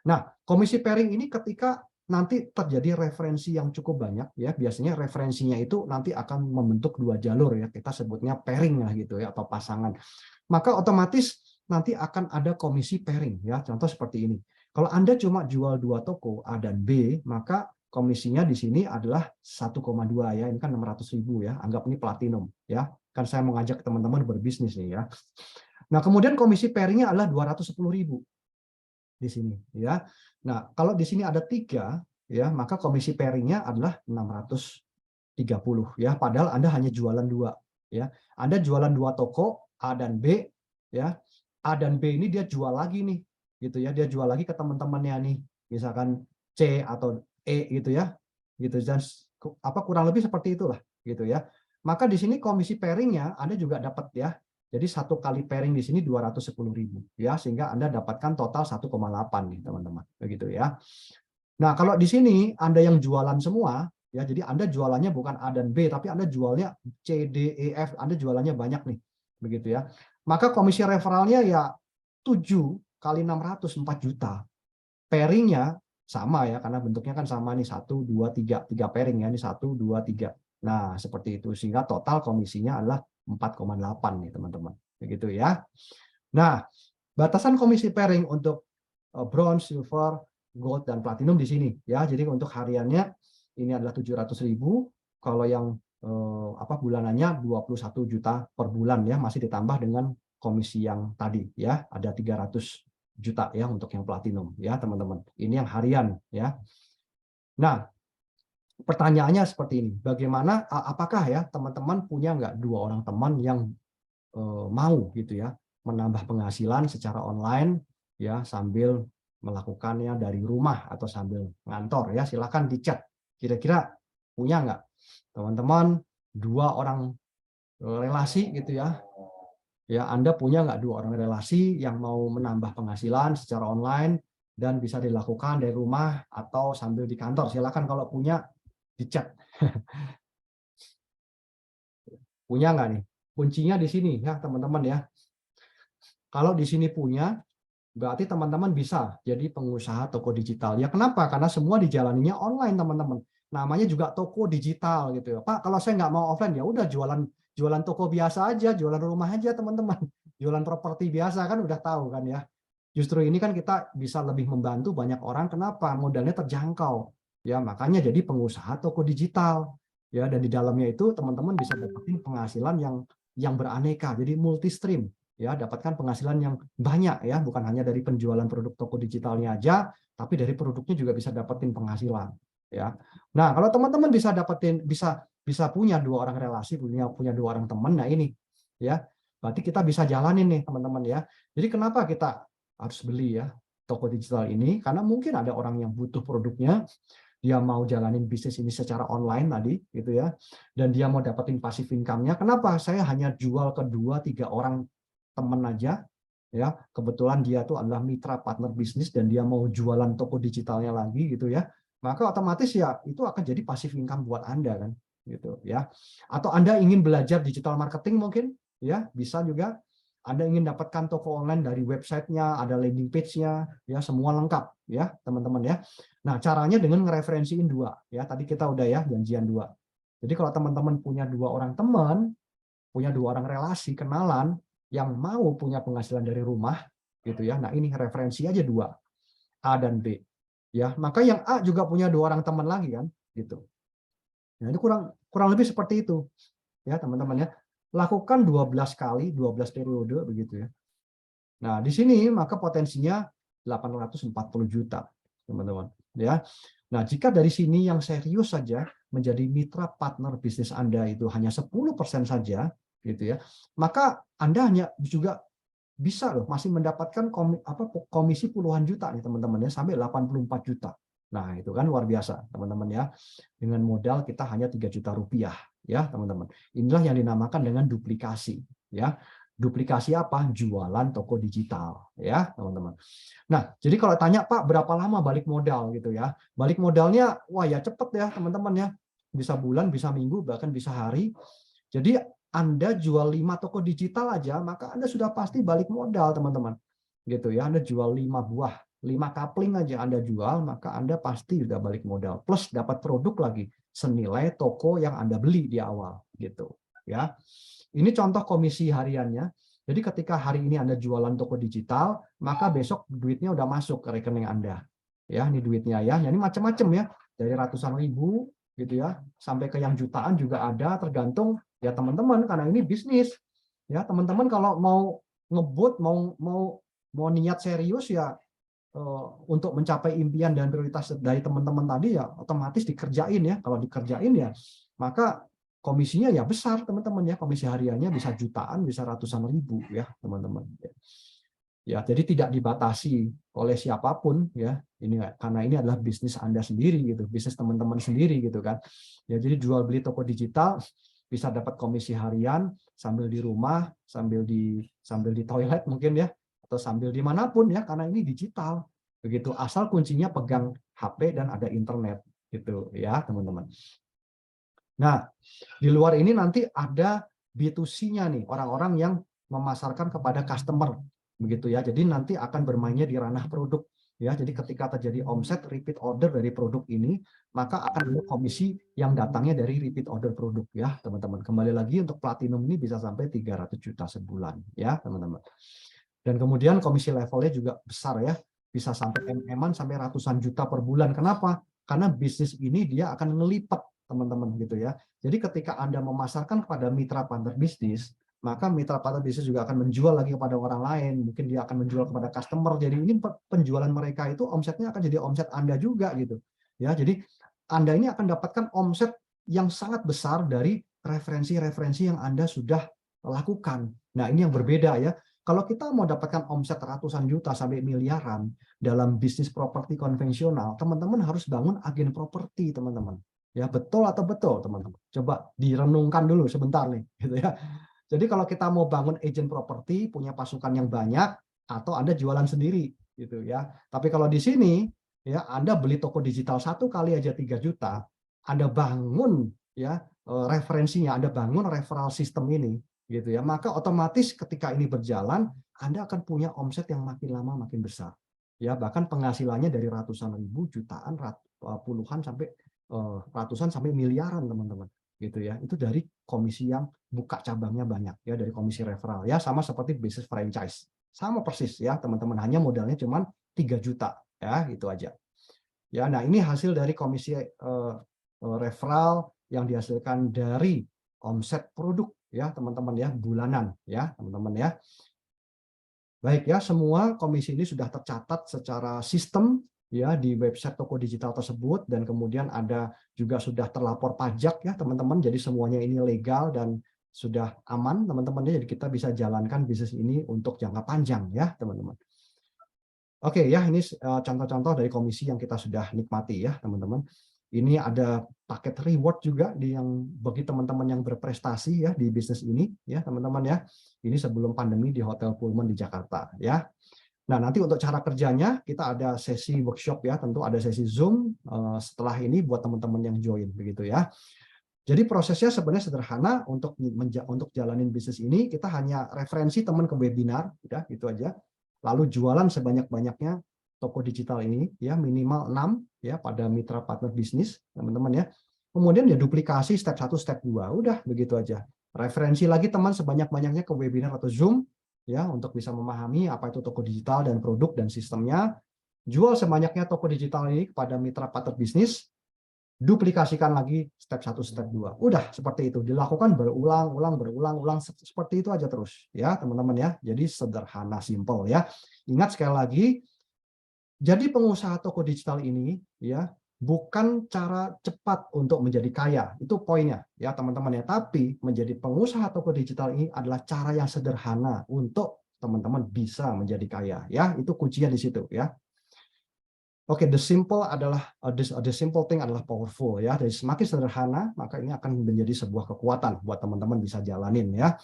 Nah, komisi pairing ini ketika nanti terjadi referensi yang cukup banyak ya. Biasanya referensinya itu nanti akan membentuk dua jalur ya. Kita sebutnya pairing lah gitu ya, atau pasangan. Maka otomatis nanti akan ada komisi pairing ya. Contoh seperti ini. Kalau Anda cuma jual dua toko A dan B, maka komisinya di sini adalah 1,2 ya. Ini kan 600.000 ya. Anggap ini platinum ya. Kan saya mengajak teman-teman berbisnis nih ya. Nah, kemudian komisi pairingnya adalah 210.000 di sini ya. Nah, kalau di sini ada 3 ya, maka komisi pairingnya adalah 630 ya, padahal Anda hanya jualan 2 ya. Anda jualan 2 toko A dan B ya. A dan B ini dia jual lagi nih gitu ya. Dia jual lagi ke teman-temannya nih. Misalkan C atau E gitu ya. Gitu, dan kurang lebih seperti itulah gitu ya. Maka di sini komisi pairingnya Anda juga dapat ya. Jadi 1 kali pairing di sini 210.000 ya, sehingga Anda dapatkan total 1,8 nih teman-teman, begitu ya. Nah, kalau di sini Anda yang jualan semua ya, jadi Anda jualannya bukan A dan B, tapi Anda jualnya C, D, E, F, Anda jualannya banyak nih, begitu ya. Maka komisi referralnya ya 7 kali 600, 4 juta. Pairingnya sama ya, karena bentuknya kan sama nih, 1, 2, 3 pairing ya, ini 1, 2, 3. Nah, seperti itu, sehingga total komisinya adalah 4,8 nih teman-teman, begitu ya. Nah, batasan komisi pairing untuk bronze, silver, gold, dan platinum di sini ya. Jadi untuk hariannya ini adalah 700.000, kalau yang bulanannya 21 juta per bulan ya, masih ditambah dengan komisi yang tadi ya, ada 300 juta ya untuk yang platinum ya teman-teman. Ini yang harian ya. Nah, pertanyaannya seperti ini, bagaimana, apakah ya teman-teman punya nggak 2 orang teman yang mau gitu ya menambah penghasilan secara online ya, sambil melakukannya dari rumah atau sambil ngantor ya? Silakan di chat. Kira-kira punya nggak teman-teman 2 orang relasi gitu ya? Ya, Anda punya nggak 2 orang relasi yang mau menambah penghasilan secara online dan bisa dilakukan dari rumah atau sambil di kantor? Silakan kalau punya di chat. Punya nggak nih? Kuncinya di sini ya teman-teman ya. Kalau di sini punya, berarti teman-teman bisa jadi pengusaha toko digital. Ya kenapa? Karena semua dijalaninya online teman-teman. Namanya juga toko digital gitu ya. Pak, kalau saya nggak mau offline ya udah jualan toko biasa aja, jualan rumah aja teman-teman. Jualan properti biasa kan udah tahu kan ya. Justru ini kan kita bisa lebih membantu banyak orang. Kenapa? Modalnya terjangkau. Ya makanya jadi pengusaha toko digital. Ya, dan di dalamnya itu teman-teman bisa dapetin penghasilan yang beraneka. Jadi multi stream. Ya, dapatkan penghasilan yang banyak ya, bukan hanya dari penjualan produk toko digitalnya aja, tapi dari produknya juga bisa dapetin penghasilan ya. Nah, kalau teman-teman bisa dapetin, bisa punya 2 orang relasi, punya 2 orang teman, nah ini ya, berarti kita bisa jalanin nih teman-teman ya. Jadi kenapa kita harus beli ya toko digital ini? Karena mungkin ada orang yang butuh produknya, dia mau jalanin bisnis ini secara online tadi gitu ya, dan dia mau dapetin passive income-nya. Kenapa saya hanya jual ke 2-3 orang teman aja ya, kebetulan dia tuh adalah mitra partner bisnis dan dia mau jualan toko digitalnya lagi gitu ya, maka otomatis ya itu akan jadi passive income buat Anda kan gitu ya. Atau Anda ingin belajar digital marketing mungkin ya, bisa juga. Anda ingin dapatkan toko online dari websitenya, ada landing page-nya ya, semua lengkap ya teman-teman ya. Nah, caranya dengan ngereferensiin 2 ya, tadi kita udah ya janjian 2. Jadi kalau teman-teman punya 2 orang teman, punya 2 orang relasi, kenalan yang mau punya penghasilan dari rumah gitu ya. Nah, ini referensi aja 2, A dan B. Ya, maka yang A juga punya 2 orang teman lagi kan gitu. Nah, ini kurang lebih seperti itu. Ya, teman-teman ya. Lakukan 12 kali, 12 periode begitu ya. Nah, di sini maka potensinya 840 juta, teman-teman, ya. Nah, jika dari sini yang serius saja menjadi mitra partner bisnis Anda itu hanya 10% saja, gitu ya, maka Anda hanya juga bisa loh masih mendapatkan komisi puluhan juta nih teman-teman ya, sampai 84 juta. Nah, itu kan luar biasa, teman-teman ya. Dengan modal kita hanya 3 juta rupiah ya, teman-teman. Inilah yang dinamakan dengan duplikasi ya. Duplikasi apa? Jualan toko digital ya, teman-teman. Nah, jadi kalau tanya, Pak, berapa lama balik modal gitu ya? Balik modalnya wah ya cepet ya, teman-teman ya. Bisa bulan, bisa minggu, bahkan bisa hari. Jadi Anda jual 5 toko digital aja, maka Anda sudah pasti balik modal, teman-teman. Gitu ya, Anda jual 5 buah 5 coupling aja Anda jual, maka Anda pasti juga balik modal. Plus dapat produk lagi senilai toko yang Anda beli di awal gitu ya. Ini contoh komisi hariannya. Jadi ketika hari ini Anda jualan toko digital, maka besok duitnya udah masuk ke rekening Anda. Ya, ini duitnya ya. Ini macam-macam ya. Dari ratusan ribu gitu ya, sampai ke yang jutaan juga ada, tergantung ya teman-teman, karena ini bisnis. Ya, teman-teman kalau mau ngebut, mau niat serius ya untuk mencapai impian dan prioritas dari teman-teman tadi ya otomatis dikerjain ya. Kalau dikerjain ya maka komisinya ya besar teman-teman ya. Komisi hariannya bisa jutaan, bisa ratusan ribu ya teman-teman. Ya, jadi tidak dibatasi oleh siapapun ya. Ini karena ini adalah bisnis Anda sendiri gitu, bisnis teman-teman sendiri gitu kan. Ya, jadi jual beli toko digital bisa dapat komisi harian sambil di rumah, sambil di toilet mungkin ya, atau sambil dimanapun ya, karena ini digital begitu, asal kuncinya pegang HP dan ada internet gitu ya teman-teman. Nah, di luar ini nanti ada B2C-nya nih, orang-orang yang memasarkan kepada customer begitu ya. Jadi nanti akan bermainnya di ranah produk ya. Jadi ketika terjadi omset repeat order dari produk ini, maka akan ada komisi yang datangnya dari repeat order produk ya, teman-teman. Kembali lagi untuk platinum ini bisa sampai 300 juta sebulan ya, teman-teman. Dan kemudian komisi levelnya juga besar ya, bisa sampai MM-an sampai ratusan juta per bulan. Kenapa? Karena bisnis ini dia akan ngelipat teman-teman gitu ya. Jadi ketika Anda memasarkan kepada mitra partner bisnis, maka mitra partner bisnis juga akan menjual lagi kepada orang lain. Mungkin dia akan menjual kepada customer. Jadi ini penjualan mereka itu omsetnya akan jadi omset Anda juga gitu. Ya, jadi Anda ini akan dapatkan omset yang sangat besar dari referensi-referensi yang Anda sudah lakukan. Nah, ini yang berbeda ya. Kalau kita mau dapatkan omset ratusan juta sampai miliaran dalam bisnis properti konvensional, teman-teman harus bangun agen properti, teman-teman. Ya, betul atau betul, teman-teman? Coba direnungkan dulu sebentar nih, gitu ya. Jadi kalau kita mau bangun agent properti, punya pasukan yang banyak, atau Anda jualan sendiri, gitu ya. Tapi kalau di sini, ya Anda beli toko digital 1 kali aja 3 juta, Anda bangun ya referensinya, Anda bangun referral system ini, gitu ya. Maka otomatis ketika ini berjalan, Anda akan punya omset yang makin lama makin besar. Ya, bahkan penghasilannya dari ratusan ribu, jutaan, puluhan sampai ratusan sampai miliaran teman-teman gitu ya. Itu dari komisi yang buka cabangnya banyak ya, dari komisi referral ya, sama seperti bisnis franchise sama persis ya teman-teman, hanya modalnya cuma 3 juta ya, gitu aja ya. Nah, ini hasil dari komisi referral yang dihasilkan dari omset produk ya teman-teman ya, bulanan ya teman-teman ya. Baik ya, semua komisi ini sudah tercatat secara sistem ya di website toko digital tersebut, dan kemudian ada juga sudah terlapor pajak ya teman-teman. Jadi semuanya ini legal dan sudah aman teman-teman. Jadi kita bisa jalankan bisnis ini untuk jangka panjang ya teman-teman. Oke ya, ini contoh-contoh dari komisi yang kita sudah nikmati ya teman-teman. Ini ada paket reward juga yang bagi teman-teman yang berprestasi ya di bisnis ini ya teman-teman ya. Ini sebelum pandemi di Hotel Pullman di Jakarta ya. Nah, nanti untuk cara kerjanya kita ada sesi workshop ya, tentu ada sesi Zoom setelah ini buat teman-teman yang join begitu ya. Jadi prosesnya sebenarnya sederhana. Untuk jalanin bisnis ini kita hanya referensi teman ke webinar ya, gitu aja. Lalu jualan sebanyak-banyaknya toko digital ini ya, minimal 6 ya pada mitra partner bisnis teman-teman ya. Kemudian ya duplikasi step 1 step 2, udah begitu aja. Referensi lagi teman sebanyak-banyaknya ke webinar atau Zoom ya, untuk bisa memahami apa itu toko digital dan produk dan sistemnya. Jual sebanyaknya toko digital ini kepada mitra partner bisnis, duplikasikan lagi step 1 step 2. Udah seperti itu, dilakukan berulang-ulang seperti itu aja terus ya teman-teman ya. Jadi sederhana, simple ya. Ingat sekali lagi, jadi pengusaha toko digital ini ya bukan cara cepat untuk menjadi kaya, itu poinnya ya teman-teman ya. Tapi menjadi pengusaha toko digital ini adalah cara yang sederhana untuk teman-teman bisa menjadi kaya ya. Itu kuncinya di situ ya. Oke, the simple thing adalah powerful ya. Jadi semakin sederhana, maka ini akan menjadi sebuah kekuatan buat teman-teman bisa jalanin ya.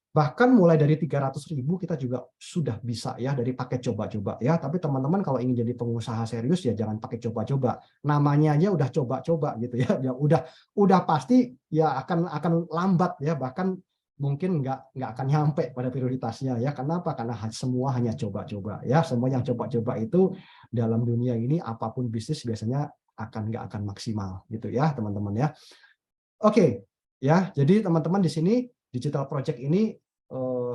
Bahkan mulai dari 300.000 kita juga sudah bisa ya dari paket coba-coba ya. Tapi teman-teman kalau ingin jadi pengusaha serius ya jangan pakai coba-coba. Namanya aja udah coba-coba gitu ya. Ya udah pasti ya akan lambat ya. Bahkan mungkin nggak akan nyampe pada prioritasnya ya. Kenapa? Karena semua hanya coba-coba ya. Semua yang coba-coba itu dalam dunia ini apapun bisnis biasanya nggak akan maksimal gitu ya teman-teman ya. Oke ya. Jadi teman-teman di sini digital project ini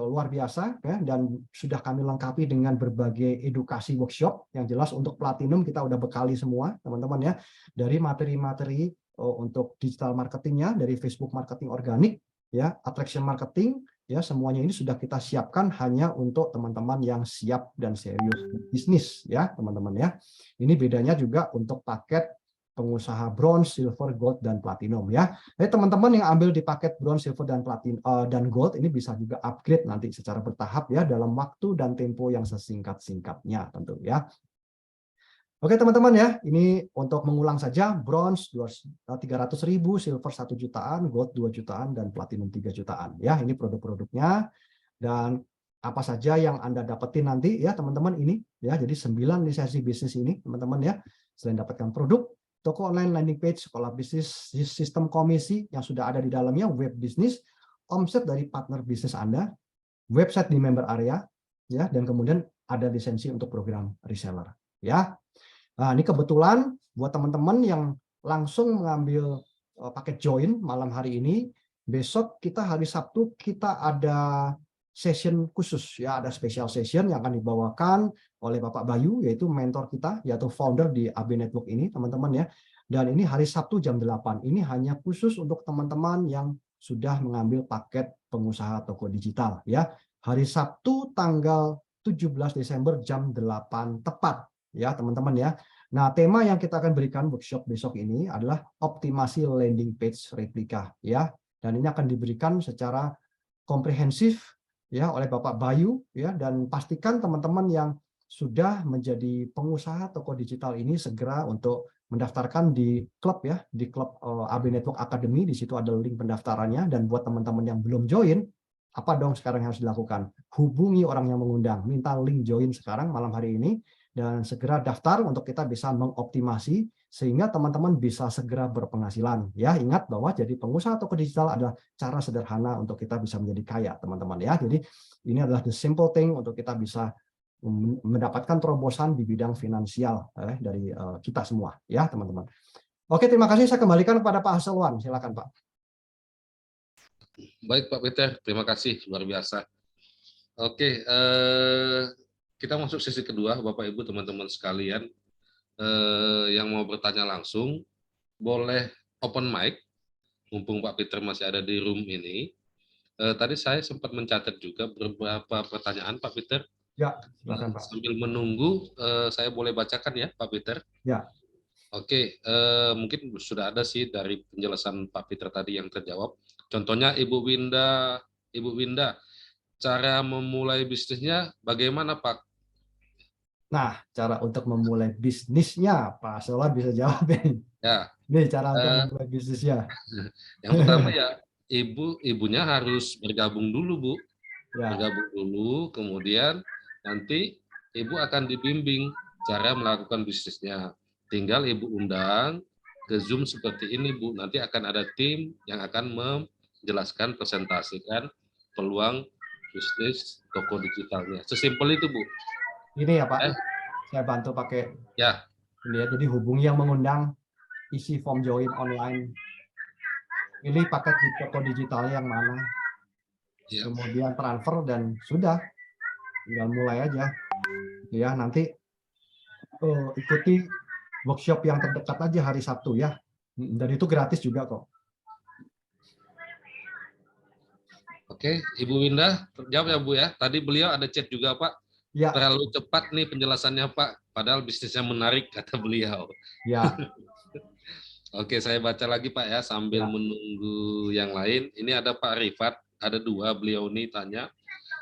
luar biasa ya, dan sudah kami lengkapi dengan berbagai edukasi workshop yang jelas. Untuk platinum kita udah bekali semua teman-teman ya, dari materi-materi untuk digital marketingnya, dari Facebook marketing organik ya, attraction marketing ya, semuanya ini sudah kita siapkan hanya untuk teman-teman yang siap dan serius bisnis ya teman-teman ya. Ini bedanya juga untuk paket pengusaha bronze, silver, gold, dan platinum ya. Jadi teman-teman yang ambil di paket bronze, silver, dan platinum dan gold ini bisa juga upgrade nanti secara bertahap ya, dalam waktu dan tempo yang sesingkat-singkatnya tentu ya. Oke teman-teman ya, ini untuk mengulang saja: bronze 300.000, silver 1 jutaan, gold 2 jutaan, dan platinum 3 jutaan ya. Ini produk-produknya, dan apa saja yang Anda dapetin nanti ya teman-teman ini ya. Jadi 9 lisensi bisnis ini teman-teman ya, selain dapatkan produk, toko online, landing page, sekolah bisnis, sistem komisi yang sudah ada di dalamnya, web bisnis, omset dari partner bisnis Anda, website di member area, ya, dan kemudian ada lisensi untuk program reseller. Ya, nah ini kebetulan buat teman-teman yang langsung mengambil paket join malam hari ini, besok kita hari Sabtu kita ada session khusus ya, ada special session yang akan dibawakan oleh Bapak Bayu, yaitu mentor kita, yaitu founder di AB Network ini teman-teman ya. Dan ini hari Sabtu jam 8. Ini hanya khusus untuk teman-teman yang sudah mengambil paket pengusaha toko digital ya. Hari Sabtu tanggal 17 Desember jam 8 tepat ya teman-teman ya. Nah, tema yang kita akan berikan workshop besok ini adalah optimasi landing page replika ya. Dan ini akan diberikan secara komprehensif ya oleh Bapak Bayu ya, dan pastikan teman-teman yang sudah menjadi pengusaha toko digital ini segera untuk mendaftarkan di klub ya, di klub AB Network Academy. Di situ ada link pendaftarannya. Dan buat teman-teman yang belum join, apa dong sekarang yang harus dilakukan? Hubungi orang yang mengundang, minta link join sekarang malam hari ini, dan segera daftar untuk kita bisa mengoptimasi sehingga teman-teman bisa segera berpenghasilan. Ya, ingat bahwa jadi pengusaha toko digital adalah cara sederhana untuk kita bisa menjadi kaya, teman-teman ya. Jadi ini adalah the simple thing untuk kita bisa mendapatkan terobosan di bidang finansial dari kita semua ya, teman-teman. Oke, terima kasih. Saya kembalikan kepada Pak Haselwan. Silakan, Pak. Baik Pak Peter, terima kasih, luar biasa. Oke, kita masuk sesi kedua, Bapak Ibu teman-teman sekalian. Yang mau bertanya langsung boleh open mic, mumpung Pak Peter masih ada di room ini. Tadi saya sempat mencatat juga beberapa pertanyaan Pak Peter. Ya, silakan Pak. Sambil menunggu, saya boleh bacakan ya Pak Peter? Ya. Oke, mungkin sudah ada sih dari penjelasan Pak Peter tadi yang terjawab. Contohnya Ibu Winda, cara memulai bisnisnya bagaimana Pak? Nah, cara untuk memulai bisnisnya, Pak Haselwan bisa jawab ini. Ya. Ini cara untuk memulai bisnisnya. Yang pertama ya, ibunya harus bergabung dulu, Bu. Ya. Bergabung dulu, kemudian nanti ibu akan dibimbing cara melakukan bisnisnya. Tinggal ibu undang ke Zoom seperti ini, Bu. Nanti akan ada tim yang akan menjelaskan, presentasikan peluang bisnis toko digitalnya. Sesimpel itu, Bu. Ini ya Pak, saya bantu pakai. Ya. Ini ya, jadi hubungi yang mengundang, isi form join online. Pilih paket di toko digitalnya yang mana. Ya. Kemudian transfer dan sudah. Tinggal mulai aja. Ya, nanti ikuti workshop yang terdekat aja hari Sabtu ya. Dan itu gratis juga kok. Oke, Ibu Winda, jawab ya Bu ya. Tadi beliau ada chat juga Pak. Ya. Terlalu cepat nih penjelasannya Pak, padahal bisnisnya menarik kata beliau. Ya. Oke, saya baca lagi Pak ya sambil menunggu yang lain. Ini ada Pak Rifat, ada dua, beliau ini tanya.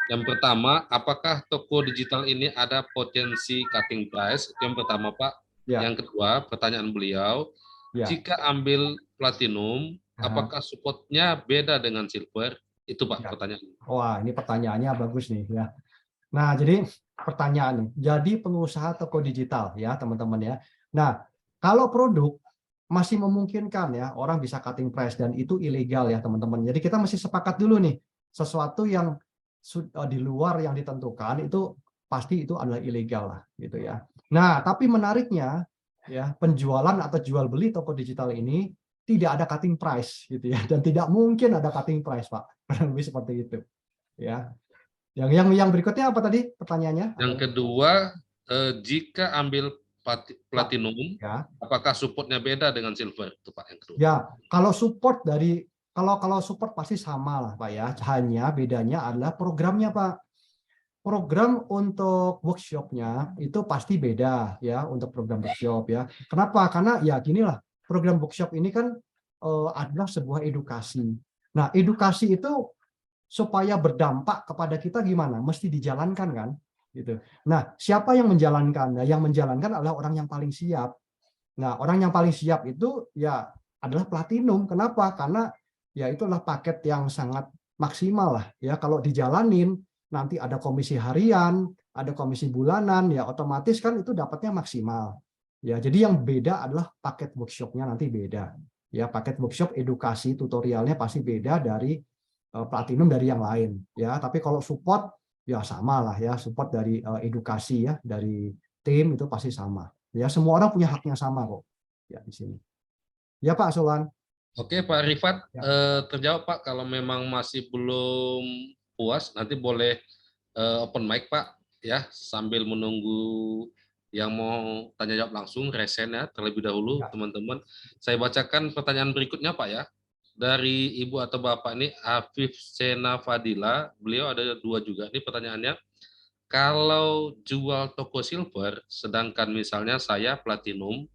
Yang pertama, apakah toko digital ini ada potensi cutting price? Itu yang pertama Pak. Ya. Yang kedua, pertanyaan beliau, jika ambil platinum, apakah supportnya beda dengan silver? Itu Pak pertanyaan. Wah, ini pertanyaannya bagus nih ya. Nah, jadi pertanyaan nih, jadi pengusaha toko digital ya teman-teman ya. Nah, kalau produk masih memungkinkan ya, orang bisa cutting price dan itu ilegal ya teman-teman. Jadi kita mesti sepakat dulu nih, sesuatu yang di luar yang ditentukan itu pasti itu adalah ilegal lah gitu ya. Nah, tapi menariknya ya, penjualan atau jual beli toko digital ini tidak ada cutting price gitu ya, dan tidak mungkin ada cutting price, Pak. Kurang lebih seperti itu ya. Yang berikutnya apa tadi pertanyaannya? Yang kedua, jika ambil Pak, platinum, ya. apakah supportnya beda dengan silver? Itu Pak yang kedua. Ya, kalau support dari kalau support pasti sama lah, Pak ya. Hanya bedanya adalah programnya, Pak. Program untuk workshopnya itu pasti beda ya, untuk program workshop ya. Kenapa? Karena ya ginilah, program workshop ini kan adalah sebuah edukasi. Nah, edukasi itu supaya berdampak kepada kita gimana? Mesti dijalankan kan? Gitu. Nah, siapa yang menjalankan? Nah, yang menjalankan adalah orang yang paling siap. Nah, orang yang paling siap itu ya adalah platinum. Kenapa? Karena ya itulah paket yang sangat maksimal lah ya. Kalau dijalanin nanti ada komisi harian, ada komisi bulanan, ya otomatis kan itu dapatnya maksimal. Ya, jadi yang beda adalah paket workshopnya nanti beda. Ya, paket workshop edukasi tutorialnya pasti beda dari platinum dari yang lain. Ya, tapi kalau support ya sama lah ya, support dari edukasi ya, dari tim itu pasti sama. Ya, semua orang punya haknya sama kok. Ya, di sini. Ya, Pak Solan. Oke, Pak Rifat, Ya. terjawab Pak. Kalau memang masih belum puas, nanti boleh open mic Pak, ya, sambil menunggu yang mau tanya jawab langsung, resen ya, terlebih dahulu Ya. teman-teman. Saya bacakan pertanyaan berikutnya Pak ya. Dari Ibu atau Bapak ini, Afif Sena Fadila, beliau ada dua juga. Ini pertanyaannya, kalau jual toko silver, sedangkan misalnya saya platinum,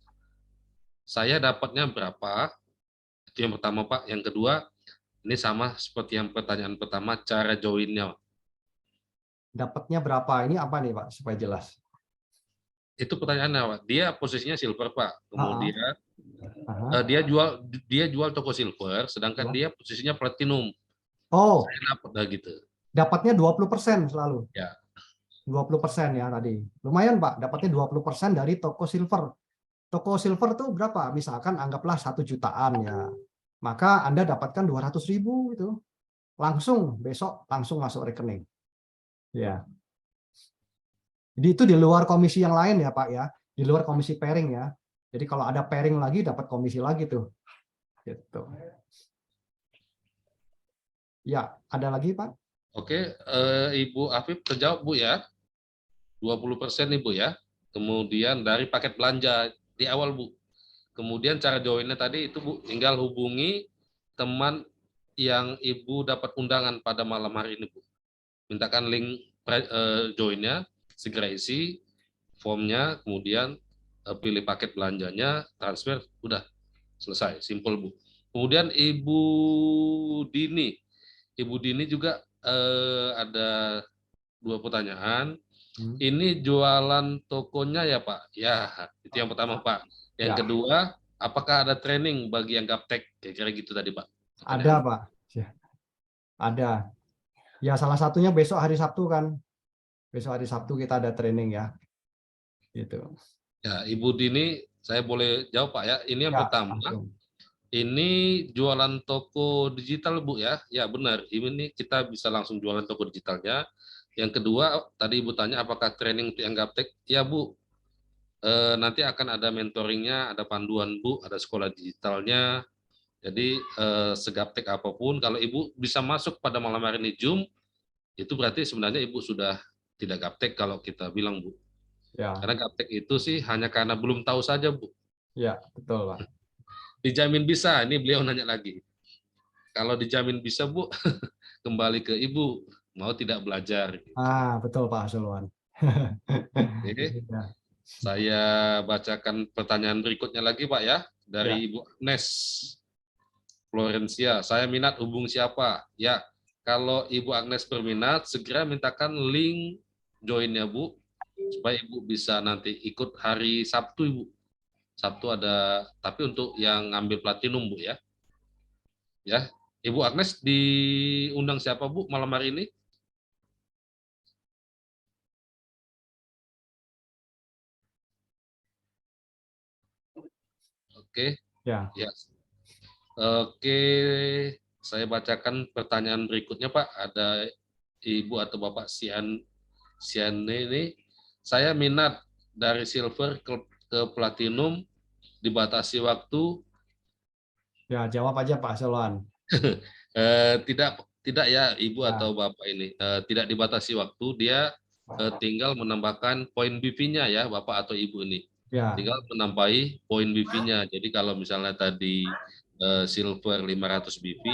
saya dapatnya berapa? Itu yang pertama Pak. Yang kedua, ini sama seperti yang pertanyaan pertama, cara joinnya. Dapatnya berapa? Ini apa nih, Pak, supaya jelas? Itu pertanyaannya Pak. Dia posisinya silver Pak. Ah, Kemudian ah, dia jual toko silver, sedangkan ya. dia posisinya platinum. Oh, Saya dapat dah gitu. dapatnya 20% selalu. Ya, 20% ya tadi. Lumayan, Pak, dapatnya 20% dari toko silver. Toko silver tuh berapa? Misalkan anggaplah 1 jutaan ya. Maka Anda dapatkan 200.000 itu. Langsung besok langsung masuk rekening. Ya. Jadi itu di luar komisi yang lain ya, Pak ya. Di luar komisi pairing ya. Jadi kalau ada pairing lagi dapat komisi lagi tuh. Gitu. Ya, ada lagi, Pak? oke. Ibu Afif terjawab Bu ya. 20% Ibu ya. Kemudian dari paket belanja di awal Bu. Kemudian cara joinnya tadi itu Bu, tinggal hubungi teman yang Ibu dapat undangan pada malam hari ini Bu. Mintakan link joinnya, segera isi formnya, kemudian pilih paket belanjanya, transfer, udah selesai, simple Bu. Kemudian Dini, Ibu Dini juga ada dua pertanyaan. Hmm. Ini jualan tokonya ya Pak? Ya, itu yang pertama Pak. Yang Ya, kedua, apakah ada training bagi yang gaptek? Kira-kira gitu tadi Pak. ada, Pertanyaan. Pak. Ya, ada. Ya, salah satunya besok hari Sabtu kan. Besok hari Sabtu kita ada training ya. Gitu. Ya, Ibu Dini, saya boleh jawab Pak ya. Ini yang Ya, pertama. langsung. Ini jualan toko digital Bu ya? Ya benar, ini kita bisa langsung jualan toko digitalnya. Yang kedua, tadi Ibu tanya apakah training untuk yang gaptek? Ya Bu, nanti akan ada mentoringnya, ada panduan Bu, ada sekolah digitalnya. Jadi segaptek apapun, kalau Ibu bisa masuk pada malam hari ini Zoom, itu berarti sebenarnya Ibu sudah tidak gaptek kalau kita bilang Bu. Ya, Karena gaptek itu sih hanya karena belum tahu saja Bu. ya, betul, Pak. Dijamin bisa, ini beliau nanya lagi. Kalau dijamin bisa Bu, kembali ke ibu, mau tidak belajar. Ah, betul, Pak Sulwan. Oke, Ya, saya bacakan pertanyaan berikutnya lagi Pak ya, ya. dari Ibu Agnes Florencia. Saya minat hubung siapa? Ya, kalau Ibu Agnes berminat, segera mintakan link joinnya Bu, supaya Ibu bisa nanti ikut hari Sabtu Ibu. Sabtu ada, tapi untuk yang ngambil platinum Bu ya. Ya, Ibu Agnes diundang siapa Bu malam hari ini? Oke, Ya. ya. Oke, saya bacakan pertanyaan berikutnya, Pak. Ada Ibu atau Bapak Siane ini, saya minat dari silver ke platinum, dibatasi waktu. Ya, jawab aja Pak Solwan. Tidak ya Ibu Ya, atau Bapak ini, tidak dibatasi waktu, dia tinggal menambahkan poin BV-nya ya Bapak atau Ibu ini. ya. Tinggal menambahi poin BV-nya. Jadi kalau misalnya tadi silver 500 BV,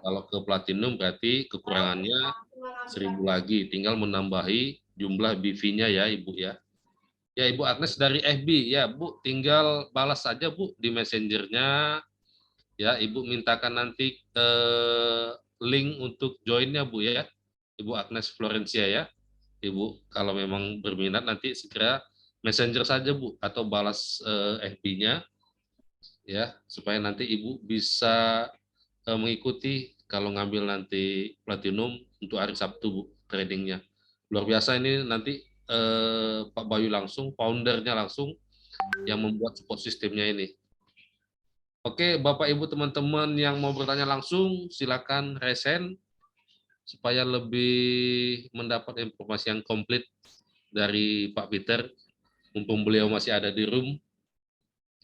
kalau ke platinum berarti kekurangannya 1000 lagi, tinggal menambahi jumlah BV-nya ya Ibu ya. Ya Ibu Agnes dari FB ya Bu, tinggal balas saja Bu di messengernya ya. Ibu mintakan nanti link untuk joinnya Bu ya, Ibu Agnes Florencia ya. Ibu kalau memang berminat nanti segera messenger saja Bu, atau balas FB-nya ya, supaya nanti Ibu bisa mengikuti kalau ngambil nanti platinum untuk hari Sabtu Bu, tradingnya. Luar biasa ini nanti Pak Bayu langsung, foundernya langsung yang membuat support sistemnya ini. Oke, Bapak Ibu teman-teman yang mau bertanya langsung, silakan resen supaya lebih mendapat informasi yang komplit dari Pak Peter, mumpung beliau masih ada di room.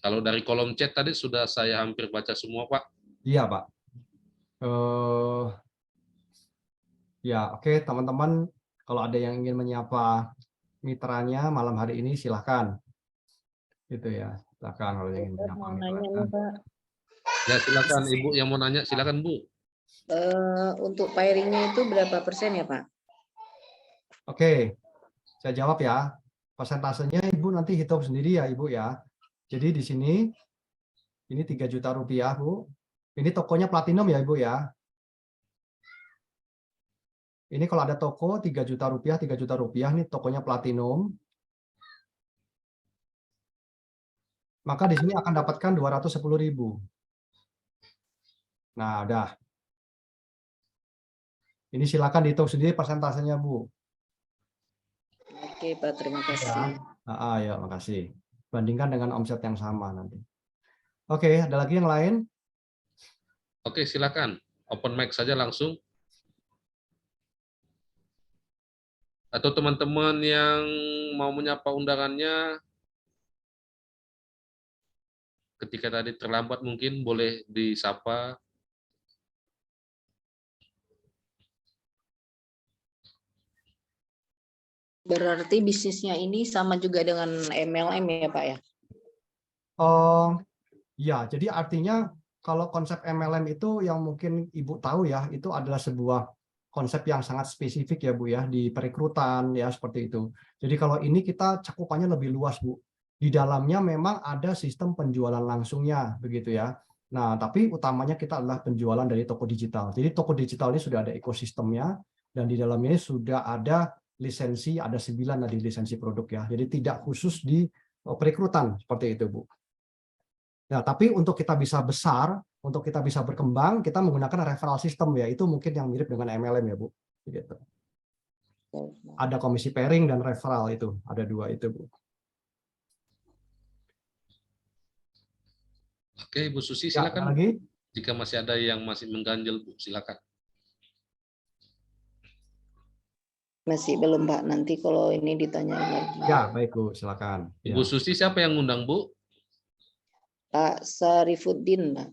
Kalau dari kolom chat tadi sudah saya hampir baca semua, Pak. Iya, Pak. Ya, oke teman-teman, kalau ada yang ingin menyapa mitranya malam hari ini silahkan. Gitu ya. Silahkan kalau yang ingin menyapa Mau nanya mitranya. nih Pak, Ya, silakan Ibu yang mau nanya, silakan Bu. untuk pairingnya itu berapa persen ya Pak? Oke, saya jawab ya. Persentasenya Ibu nanti hitung sendiri ya Ibu ya. Jadi di sini ini 3 juta rupiah Bu. Ini tokonya platinum ya Ibu ya. Ini kalau ada toko 3 juta rupiah, 3 juta rupiah ini tokonya platinum. Maka di sini akan dapatkan 210.000. Nah, udah. Ini silakan dihitung sendiri persentasenya Bu. Oke Pak, terima kasih. Ya, makasih. Bandingkan dengan omset yang sama nanti. Oke, ada lagi yang lain? Oke, silakan. Open mic saja langsung. Atau teman-teman yang mau menyapa undangannya, ketika tadi terlambat mungkin boleh disapa. Berarti bisnisnya ini sama juga dengan MLM ya Pak ya? Oh, ya, jadi artinya kalau konsep MLM itu yang mungkin Ibu tahu ya, itu adalah sebuah konsep yang sangat spesifik ya Bu ya, di perekrutan ya seperti itu. Jadi kalau ini kita cakupannya lebih luas Bu. Di dalamnya memang ada sistem penjualan langsungnya begitu ya. Nah, tapi utamanya kita adalah penjualan dari toko digital. Jadi toko digital ini sudah ada ekosistemnya dan di dalamnya sudah ada lisensi, ada 9 tadi lisensi produk ya. Jadi tidak khusus di perekrutan seperti itu Bu. Ya, tapi untuk kita bisa besar, untuk kita bisa berkembang, kita menggunakan referral system ya. Itu mungkin yang mirip dengan MLM ya, Bu. Gitu. Ada komisi pairing dan referral itu, ada dua itu, Bu. Oke, Bu Susi Ya, ada silakan. lagi? Jika masih ada yang masih mengganjal, Bu, silakan. Masih belum Pak, nanti kalau ini ditanyain lagi. Ya, baik Bu, silakan. Ibu Ya. Susi siapa yang ngundang, Bu? Pak Sarifuddin Pak.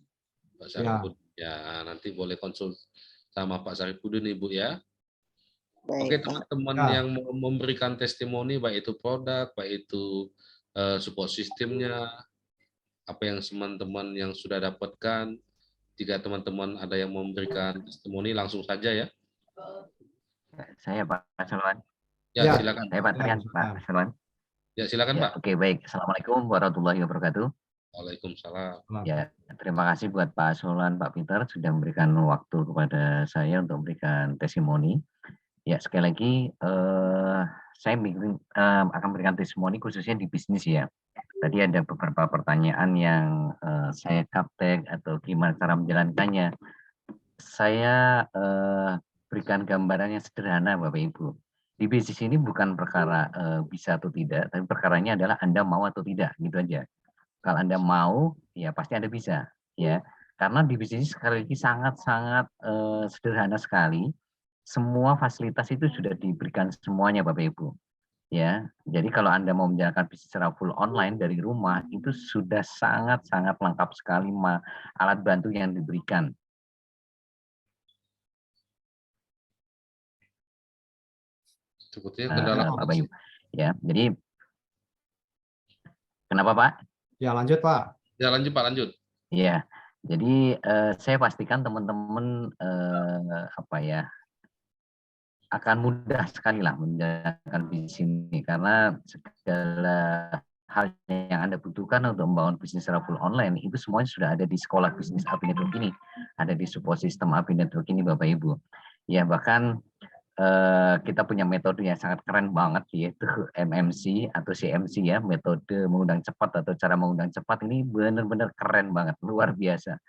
Pak Sarifudin. Ya, nanti boleh konsul sama Pak Sarifudin, Ibu ya. Baik Oke, Pak. teman-teman Ya. yang mau memberikan testimoni, baik itu produk, baik itu support sistemnya, apa yang teman-teman yang sudah dapatkan, jika teman-teman ada yang memberikan testimoni, langsung saja ya. Saya Pak Solwan. Ya, silakan. Saya Pak Trian, Pak Solwan. Ya, silakan Ya, Pak. oke, baik. Assalamualaikum warahmatullahi wabarakatuh. Waalaikumsalam. Ya, terima kasih buat Pak Solwan, Pak Peter sudah memberikan waktu kepada saya untuk memberikan testimoni. Ya, sekali lagi saya akan memberikan testimoni khususnya di bisnis ya. Tadi ada beberapa pertanyaan yang saya kaptek atau gimana cara menjalankannya. Saya berikan gambaran yang sederhana Bapak Ibu. Di bisnis ini bukan perkara bisa atau tidak, tapi perkaranya adalah Anda mau atau tidak, gitu aja. Kalau Anda mau, ya pasti Anda bisa. Ya, Karena di bisnis sekali lagi sangat-sangat sederhana sekali. Semua fasilitas itu sudah diberikan semuanya Bapak Ibu. Ya, jadi kalau Anda mau menjalankan bisnis secara full online dari rumah itu sudah sangat-sangat lengkap sekali alat bantu yang diberikan. Sebetulnya kendala Pak Bayu. Ya, jadi kenapa Pak? Ya, lanjut Pak. Ya, lanjut Pak, lanjut. Iya, jadi saya pastikan teman-teman apa ya, akan mudah sekali lah menjalankan bisnis ini karena segala hal yang Anda butuhkan untuk membangun bisnis secara full online itu semuanya sudah ada di sekolah bisnis AB Network ini, ada di support system AB Network ini Bapak Ibu. Ya, bahkan kita punya metode yang sangat keren banget yaitu MMC atau CMC ya, metode mengundang cepat atau cara mengundang cepat ini benar-benar keren banget, luar biasa.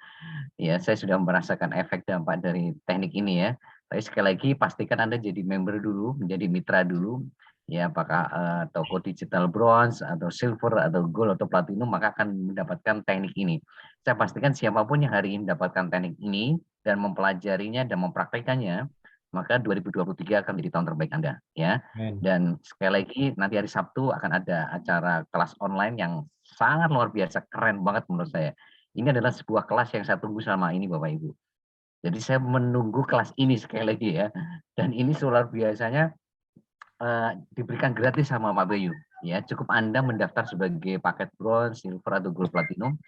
Ya, saya sudah merasakan efek dampak dari teknik ini ya. Tapi sekali lagi pastikan Anda jadi member dulu, menjadi mitra dulu. Ya, apakah toko digital bronze atau silver atau gold atau platinum maka akan mendapatkan teknik ini. Saya pastikan siapapun yang hari ini mendapatkan teknik ini dan mempelajarinya dan mempraktekannya, maka 2023 akan menjadi tahun terbaik Anda ya. Dan sekali lagi nanti hari Sabtu akan ada acara kelas online yang sangat luar biasa, keren banget menurut saya. Ini adalah sebuah kelas yang saya tunggu selama ini Bapak Ibu. Jadi saya menunggu kelas ini sekali lagi ya. Dan ini luar biasanya diberikan gratis sama Pak Bayu. Ya, cukup Anda mendaftar sebagai paket bronze, silver atau gold platinum,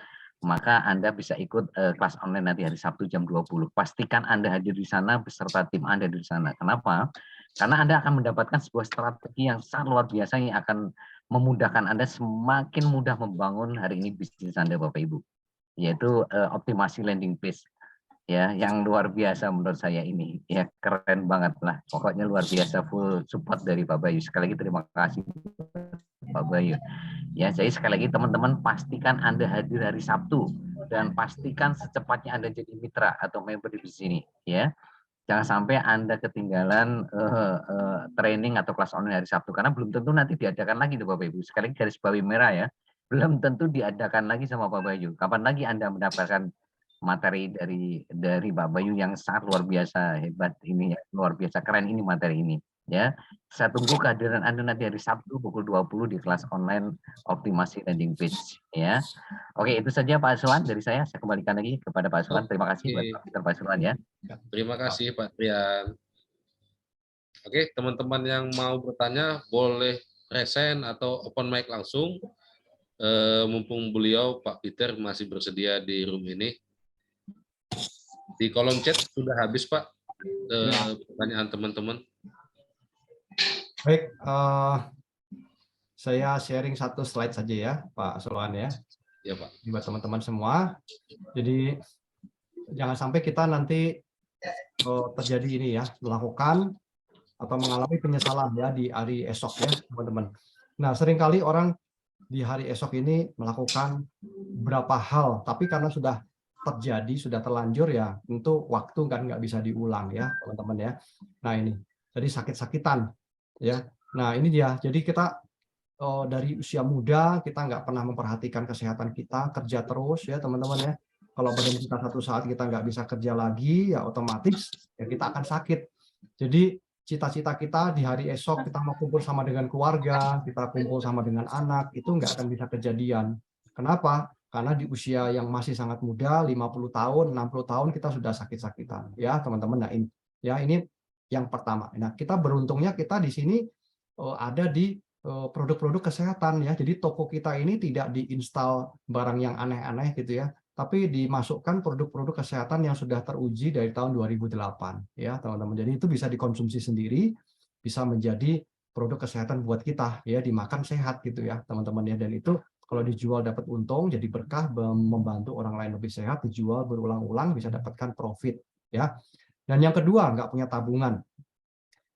maka Anda bisa ikut kelas online nanti hari Sabtu jam 20. Pastikan Anda hadir di sana beserta tim Anda di sana. Kenapa? Karena Anda akan mendapatkan sebuah strategi yang sangat luar biasa yang akan memudahkan Anda semakin mudah membangun hari ini bisnis Anda Bapak Ibu. Yaitu optimasi landing page. Ya, yang luar biasa menurut saya ini. Ya, keren banget lah. Pokoknya luar biasa, full support dari Pak Bayu. Sekali lagi terima kasih Pak Bayu. Ya, jadi sekali lagi teman-teman pastikan Anda hadir hari Sabtu dan pastikan secepatnya Anda jadi mitra atau member di sini ya. Jangan sampai Anda ketinggalan training atau kelas online hari Sabtu karena belum tentu nanti diadakan lagi tuh Bapak Ibu. Sekali lagi garis bawahi merah ya. Belum tentu diadakan lagi sama Pak Bayu. Kapan lagi Anda mendapatkan materi dari Pak Bayu yang sangat luar biasa hebat ini ya, luar biasa keren ini materi ini ya. Saya tunggu kehadiran Anda nanti hari Sabtu pukul 20 di kelas online optimasi landing page ya. Oke, itu saja Pak Aswan dari saya kembalikan lagi kepada Pak Aswan. Terima kasih buat Pak Aswan ya. Terima kasih Pak Trian. Oke, teman-teman yang mau bertanya boleh present atau open mic langsung. Mumpung beliau Pak Peter masih bersedia di room ini. Di kolom chat sudah habis Pak pertanyaan teman-teman. Baik, saya sharing satu slide saja ya Pak Solwan ya. Ya Pak. Buat teman-teman semua. Jadi jangan sampai kita nanti terjadi ini ya, melakukan atau mengalami penyesalan ya di hari esok ya teman-teman. Nah, seringkali orang di hari esok ini melakukan beberapa hal, tapi karena sudah terjadi, sudah terlanjur ya, tentu waktu kan nggak bisa diulang ya teman-teman ya. Nah ini, jadi sakit-sakitan ya. Nah ini dia, jadi kita dari usia muda kita nggak pernah memperhatikan kesehatan kita, kerja terus ya teman-teman ya. Kalau badan kita satu saat kita nggak bisa kerja lagi, ya otomatis ya kita akan sakit. Jadi cita-cita kita di hari esok kita mau kumpul sama dengan keluarga, kita kumpul sama dengan anak, itu nggak akan bisa kejadian. Kenapa? Karena di usia yang masih sangat muda, 50 tahun, 60 tahun kita sudah sakit-sakitan. Ya, teman-teman. Nah, ini yang pertama. Nah, kita beruntungnya kita di sini ada di produk-produk kesehatan ya. Jadi toko kita ini tidak diinstal barang yang aneh-aneh gitu ya, tapi dimasukkan produk-produk kesehatan yang sudah teruji dari tahun 2008 ya, teman-teman. Jadi itu bisa dikonsumsi sendiri, bisa menjadi produk kesehatan buat kita ya, dimakan sehat gitu ya, teman-teman ya. Dan itu kalau dijual dapat untung, jadi berkah, membantu orang lain lebih sehat, dijual berulang-ulang bisa dapatkan profit ya. Dan yang kedua, nggak punya tabungan.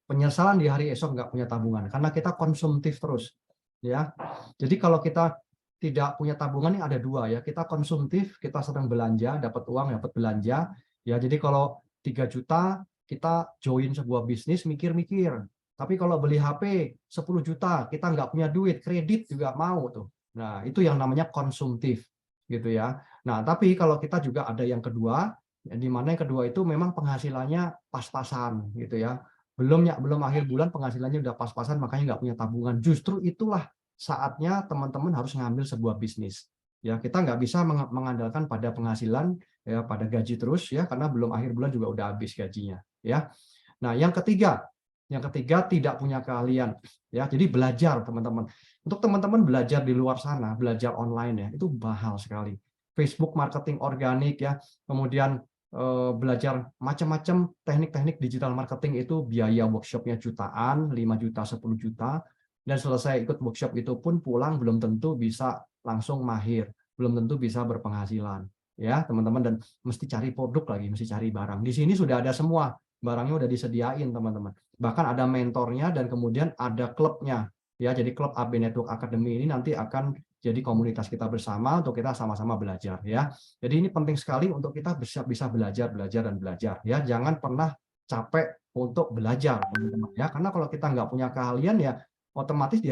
Penyesalan di hari esok nggak punya tabungan karena kita konsumtif terus ya. Jadi kalau kita tidak punya tabungan ini ada dua ya, kita konsumtif, kita sedang belanja, dapat uang, dapat belanja ya. Jadi kalau 3 juta kita join sebuah bisnis, mikir-mikir. Tapi kalau beli HP 10 juta kita nggak punya duit, kredit juga mau tuh. Nah itu yang namanya konsumtif gitu ya. Nah, tapi kalau kita juga ada yang kedua, di mana yang kedua itu memang penghasilannya pas-pasan gitu ya. Belum akhir bulan penghasilannya udah pas-pasan, makanya nggak punya tabungan. Justru itulah saatnya teman-teman harus ngambil sebuah bisnis. Ya, kita nggak bisa mengandalkan pada penghasilan ya, pada gaji terus ya, karena belum akhir bulan juga udah habis gajinya ya. Nah, yang ketiga tidak punya keahlian ya. Jadi belajar teman-teman. Untuk teman-teman belajar di luar sana, belajar online ya, itu mahal sekali. Facebook marketing organik ya, kemudian belajar macam-macam teknik-teknik digital marketing itu biaya workshopnya jutaan, 5 juta, 10 juta, dan selesai ikut workshop itu pun pulang belum tentu bisa langsung mahir, belum tentu bisa berpenghasilan ya teman-teman, dan mesti cari produk lagi, mesti cari barang. Di sini sudah ada semua, barangnya udah disediain teman-teman. Bahkan ada mentornya dan kemudian ada klubnya. Ya, jadi klub AB Network Academy ini nanti akan jadi komunitas kita bersama untuk kita sama-sama belajar ya. Jadi ini penting sekali untuk kita bisa belajar ya. Jangan pernah capek untuk belajar teman-teman ya. Karena kalau kita nggak punya keahlian ya otomatis di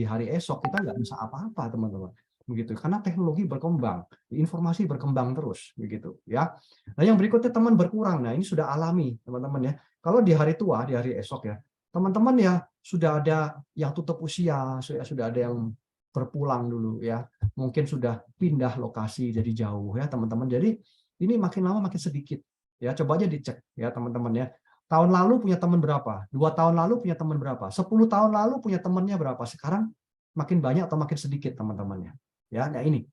hari esok kita nggak bisa apa-apa teman-teman. Begitu. Karena teknologi berkembang, informasi berkembang terus begitu ya. Nah, yang berikutnya teman berkurang. Nah, ini sudah alami teman-teman ya. Kalau di hari tua, di hari esok ya, teman-teman ya sudah ada yang tutup usia, sudah ada yang berpulang dulu ya, mungkin sudah pindah lokasi jadi jauh ya teman-teman. Jadi ini makin lama makin sedikit ya. Coba aja dicek ya teman-teman ya. Tahun lalu punya teman berapa? 2 tahun lalu punya teman berapa? 10 tahun lalu punya temannya berapa? Sekarang makin banyak atau makin sedikit teman-temannya? Ya, nah ini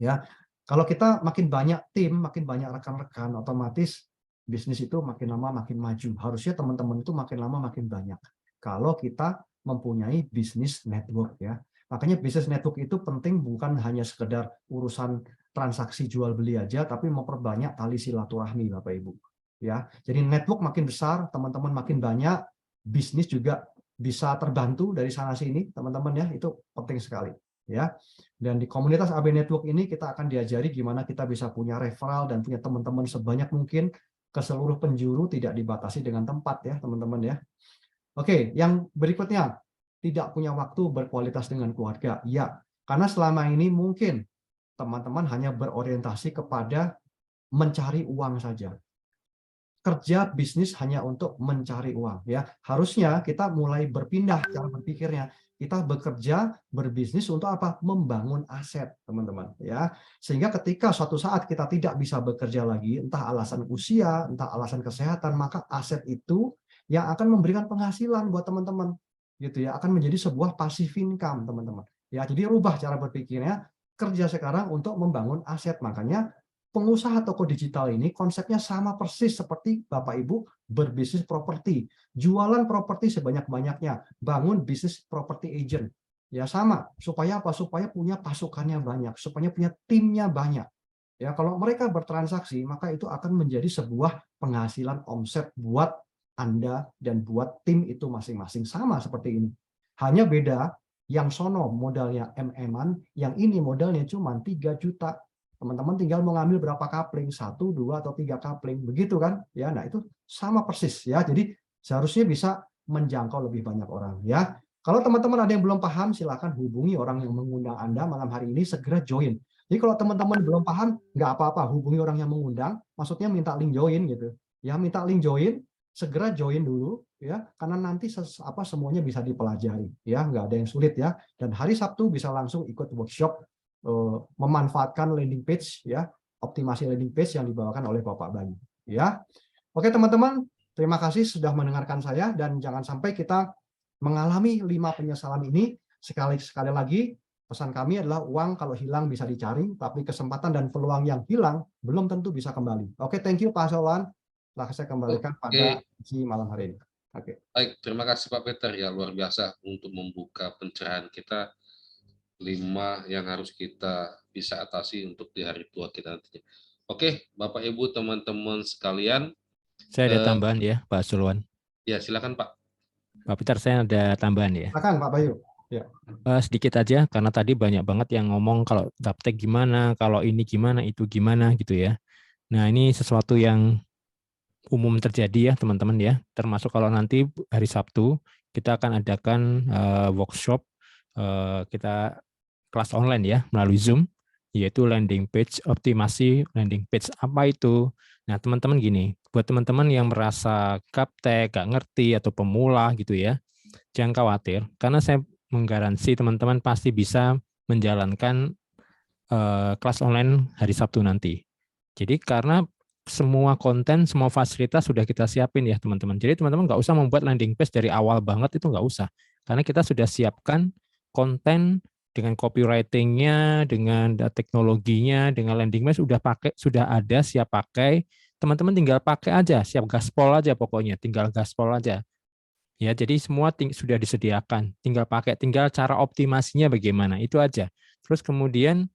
ya. Kalau kita makin banyak tim, makin banyak rekan-rekan, otomatis bisnis itu makin lama makin maju. Harusnya teman-teman itu makin lama makin banyak. Kalau kita mempunyai bisnis network ya. Makanya bisnis network itu penting, bukan hanya sekedar urusan transaksi jual beli aja, tapi memperbanyak tali silaturahmi Bapak Ibu. Ya, jadi network makin besar, teman-teman makin banyak, bisnis juga bisa terbantu dari sana sini, teman-teman ya. Itu penting sekali ya. Dan di komunitas AB Network ini kita akan diajari gimana kita bisa punya referral dan punya teman-teman sebanyak mungkin ke seluruh penjuru, tidak dibatasi dengan tempat ya teman-teman ya. Oke, yang berikutnya, tidak punya waktu berkualitas dengan keluarga. Ya, karena selama ini mungkin teman-teman hanya berorientasi kepada mencari uang saja. Kerja bisnis hanya untuk mencari uang ya. Harusnya kita mulai berpindah cara berpikirnya. Kita bekerja berbisnis untuk apa? Membangun aset, teman-teman ya. Sehingga ketika suatu saat kita tidak bisa bekerja lagi, entah alasan usia, entah alasan kesehatan, maka aset itu yang akan memberikan penghasilan buat teman-teman. Gitu ya, akan menjadi sebuah passive income, teman-teman. Ya, jadi rubah cara berpikirnya, kerja sekarang untuk membangun aset. Makanya pengusaha toko digital ini konsepnya sama persis seperti Bapak Ibu berbisnis properti, jualan properti sebanyak-banyaknya, bangun bisnis property agent. Ya sama, supaya apa? Supaya punya pasukannya banyak, supaya punya timnya banyak. Ya, kalau mereka bertransaksi, maka itu akan menjadi sebuah penghasilan omset buat Anda dan buat tim itu masing-masing, sama seperti ini. Hanya beda, yang sono modalnya MM-an, yang ini modalnya cuma 3 juta. Teman-teman tinggal mau ngambil berapa kapling, 1, 2, atau 3 kapling, begitu kan? Ya, nah itu sama persis ya. Jadi seharusnya bisa menjangkau lebih banyak orang ya. Kalau teman-teman ada yang belum paham, silakan hubungi orang yang mengundang Anda malam hari ini, segera join. Jadi kalau teman-teman belum paham, nggak apa-apa, hubungi orang yang mengundang, maksudnya minta link join gitu. Ya, minta link join, segera join dulu ya, karena nanti semuanya bisa dipelajari ya, nggak ada yang sulit ya. Dan hari Sabtu bisa langsung ikut workshop memanfaatkan landing page ya, optimasi landing page yang dibawakan oleh Bapak Bayu ya. Oke teman-teman, terima kasih sudah mendengarkan saya, dan jangan sampai kita mengalami 5 penyesalan ini. Sekali lagi pesan kami adalah uang kalau hilang bisa dicari, tapi kesempatan dan peluang yang hilang belum tentu bisa kembali. Oke, thank you Pak Solan. Setelah saya kembalikan pada sesi malam hari ini. Oke. Baik, terima kasih Pak Peter ya, luar biasa untuk membuka pencerahan kita 5 yang harus kita bisa atasi untuk di hari tua kita nantinya. Oke, Bapak Ibu teman-teman sekalian. Saya ada tambahan ya, Pak Sulwan. Ya, silakan Pak. Pak Peter, saya ada tambahan ya. Silakan Pak Bayu. Ya. Sedikit aja, karena tadi banyak banget yang ngomong kalau gaptek gimana, kalau ini gimana, itu gimana gitu ya. Nah, ini sesuatu yang umum terjadi ya teman-teman ya. Termasuk kalau nanti hari Sabtu kita akan adakan workshop, kita kelas online ya melalui Zoom. yaitu landing page, optimasi landing page. Apa itu? Nah, teman-teman gini, buat teman-teman yang merasa gaptek, nggak ngerti, atau pemula gitu ya, jangan khawatir, karena saya menggaransi teman-teman pasti bisa menjalankan kelas online hari Sabtu nanti. Jadi karena semua konten, semua fasilitas sudah kita siapin ya teman-teman. Jadi teman-teman nggak usah membuat landing page dari awal banget, itu nggak usah. Karena kita sudah siapkan konten dengan copywriting-nya, dengan teknologinya, dengan landing page sudah ada, siap pakai. Teman-teman tinggal pakai aja, siap gaspol aja pokoknya, tinggal gaspol aja. Ya, jadi semua sudah disediakan, tinggal pakai, tinggal cara optimasinya bagaimana, itu aja. Terus kemudian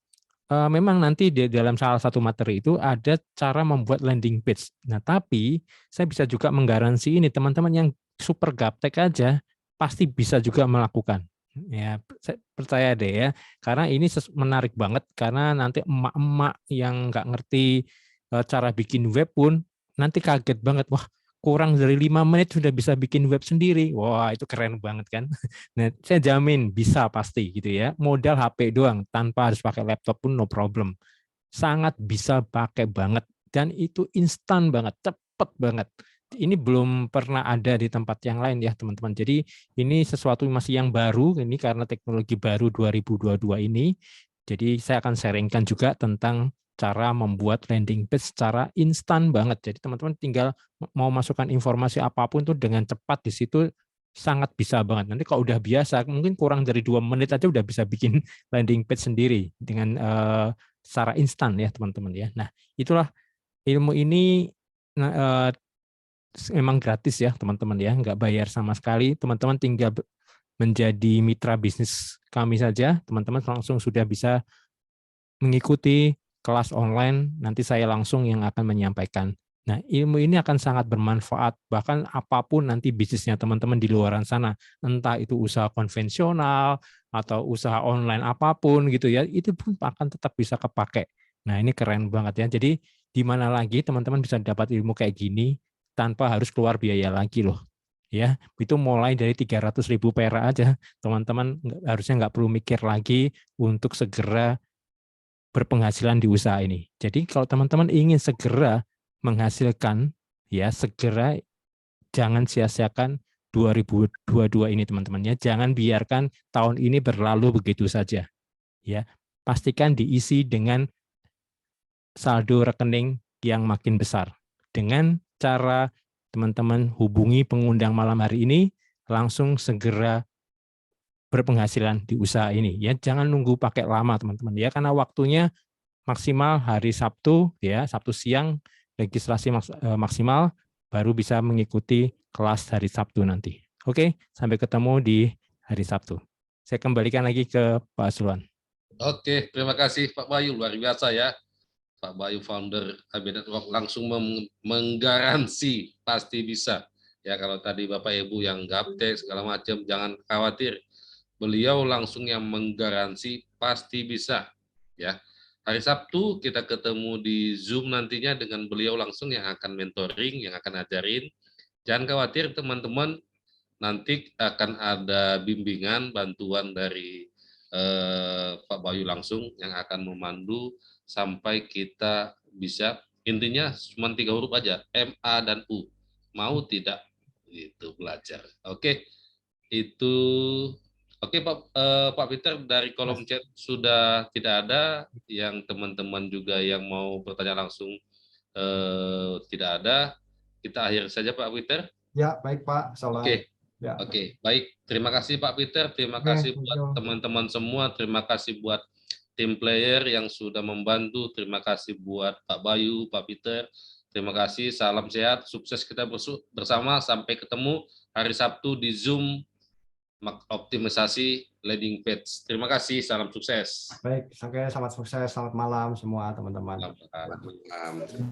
memang nanti di dalam salah satu materi itu ada cara membuat landing page. Nah, tapi saya bisa juga menggaransi ini teman-teman yang super gaptek aja pasti bisa juga melakukan. Ya, saya percaya deh ya. Karena ini menarik banget karena nanti emak-emak yang nggak ngerti cara bikin web pun nanti kaget banget. Wah, kurang dari 5 menit sudah bisa bikin web sendiri. Wah, itu keren banget kan. Nah, saya jamin bisa pasti gitu ya. Modal HP doang tanpa harus pakai laptop pun no problem. Sangat bisa pakai banget dan itu instan banget, cepet banget. Ini belum pernah ada di tempat yang lain ya, teman-teman. Jadi ini sesuatu masih yang baru ini karena teknologi baru 2022 ini. Jadi saya akan sharingkan juga tentang cara membuat landing page secara instan banget. Jadi teman-teman tinggal mau masukkan informasi apapun tuh dengan cepat di situ sangat bisa banget. Nanti kalau udah biasa, mungkin kurang dari 2 menit aja udah bisa bikin landing page sendiri dengan secara instan ya teman-teman ya. Nah itulah ilmu ini memang gratis ya teman-teman ya, nggak bayar sama sekali. Teman-teman tinggal menjadi mitra bisnis kami saja, teman-teman langsung sudah bisa mengikuti kelas online, nanti saya langsung yang akan menyampaikan. Nah, ilmu ini akan sangat bermanfaat, bahkan apapun nanti bisnisnya teman-teman di luar sana, entah itu usaha konvensional, atau usaha online apapun gitu ya, itu pun akan tetap bisa kepake. Nah, ini keren banget ya. Jadi, di mana lagi teman-teman bisa dapat ilmu kayak gini, tanpa harus keluar biaya lagi loh. Ya, itu mulai dari 300.000 perak aja, teman-teman harusnya nggak perlu mikir lagi untuk segera berpenghasilan di usaha ini. Jadi kalau teman-teman ingin segera menghasilkan, ya segera jangan sia-siakan 2022 ini teman-teman ya. Jangan biarkan tahun ini berlalu begitu saja. Ya, pastikan diisi dengan saldo rekening yang makin besar. Dengan cara teman-teman hubungi pengundang malam hari ini, langsung segera berpenghasilan di usaha ini ya. Jangan nunggu pakai lama teman-teman ya, karena waktunya maksimal hari Sabtu ya, Sabtu siang registrasi maksimal baru bisa mengikuti kelas hari Sabtu nanti. Oke, sampai ketemu di hari Sabtu. Saya kembalikan lagi ke Pak Sulwan. Oke, terima kasih Pak Bayu, luar biasa ya. Pak Bayu founder AB Network langsung menggaransi pasti bisa. Ya kalau tadi Bapak Ibu yang gaptek segala macam jangan khawatir. Beliau langsung yang menggaransi pasti bisa. Ya. Hari Sabtu kita ketemu di Zoom nantinya dengan beliau langsung yang akan mentoring, yang akan ajarin. Jangan khawatir teman-teman, nanti akan ada bimbingan, bantuan dari Pak Bayu langsung yang akan memandu sampai kita bisa, intinya cuma 3 huruf aja, M, A, dan U. Mau tidak itu belajar. Oke, itu oke Pak Peter, dari kolom chat sudah tidak ada, yang teman-teman juga yang mau bertanya langsung tidak ada. Kita akhir saja Pak Peter. Ya, baik Pak Solan. Oke. Ya. Oke, baik. Terima kasih Pak Peter, terima kasih buat teman-teman semua, terima kasih buat tim player yang sudah membantu, terima kasih buat Pak Bayu, Pak Peter, terima kasih, salam sehat, sukses kita bersama, sampai ketemu hari Sabtu di Zoom optimisasi landing page. Terima kasih, salam sukses. Baik, selamat sukses, selamat malam semua teman-teman. Selamat malam.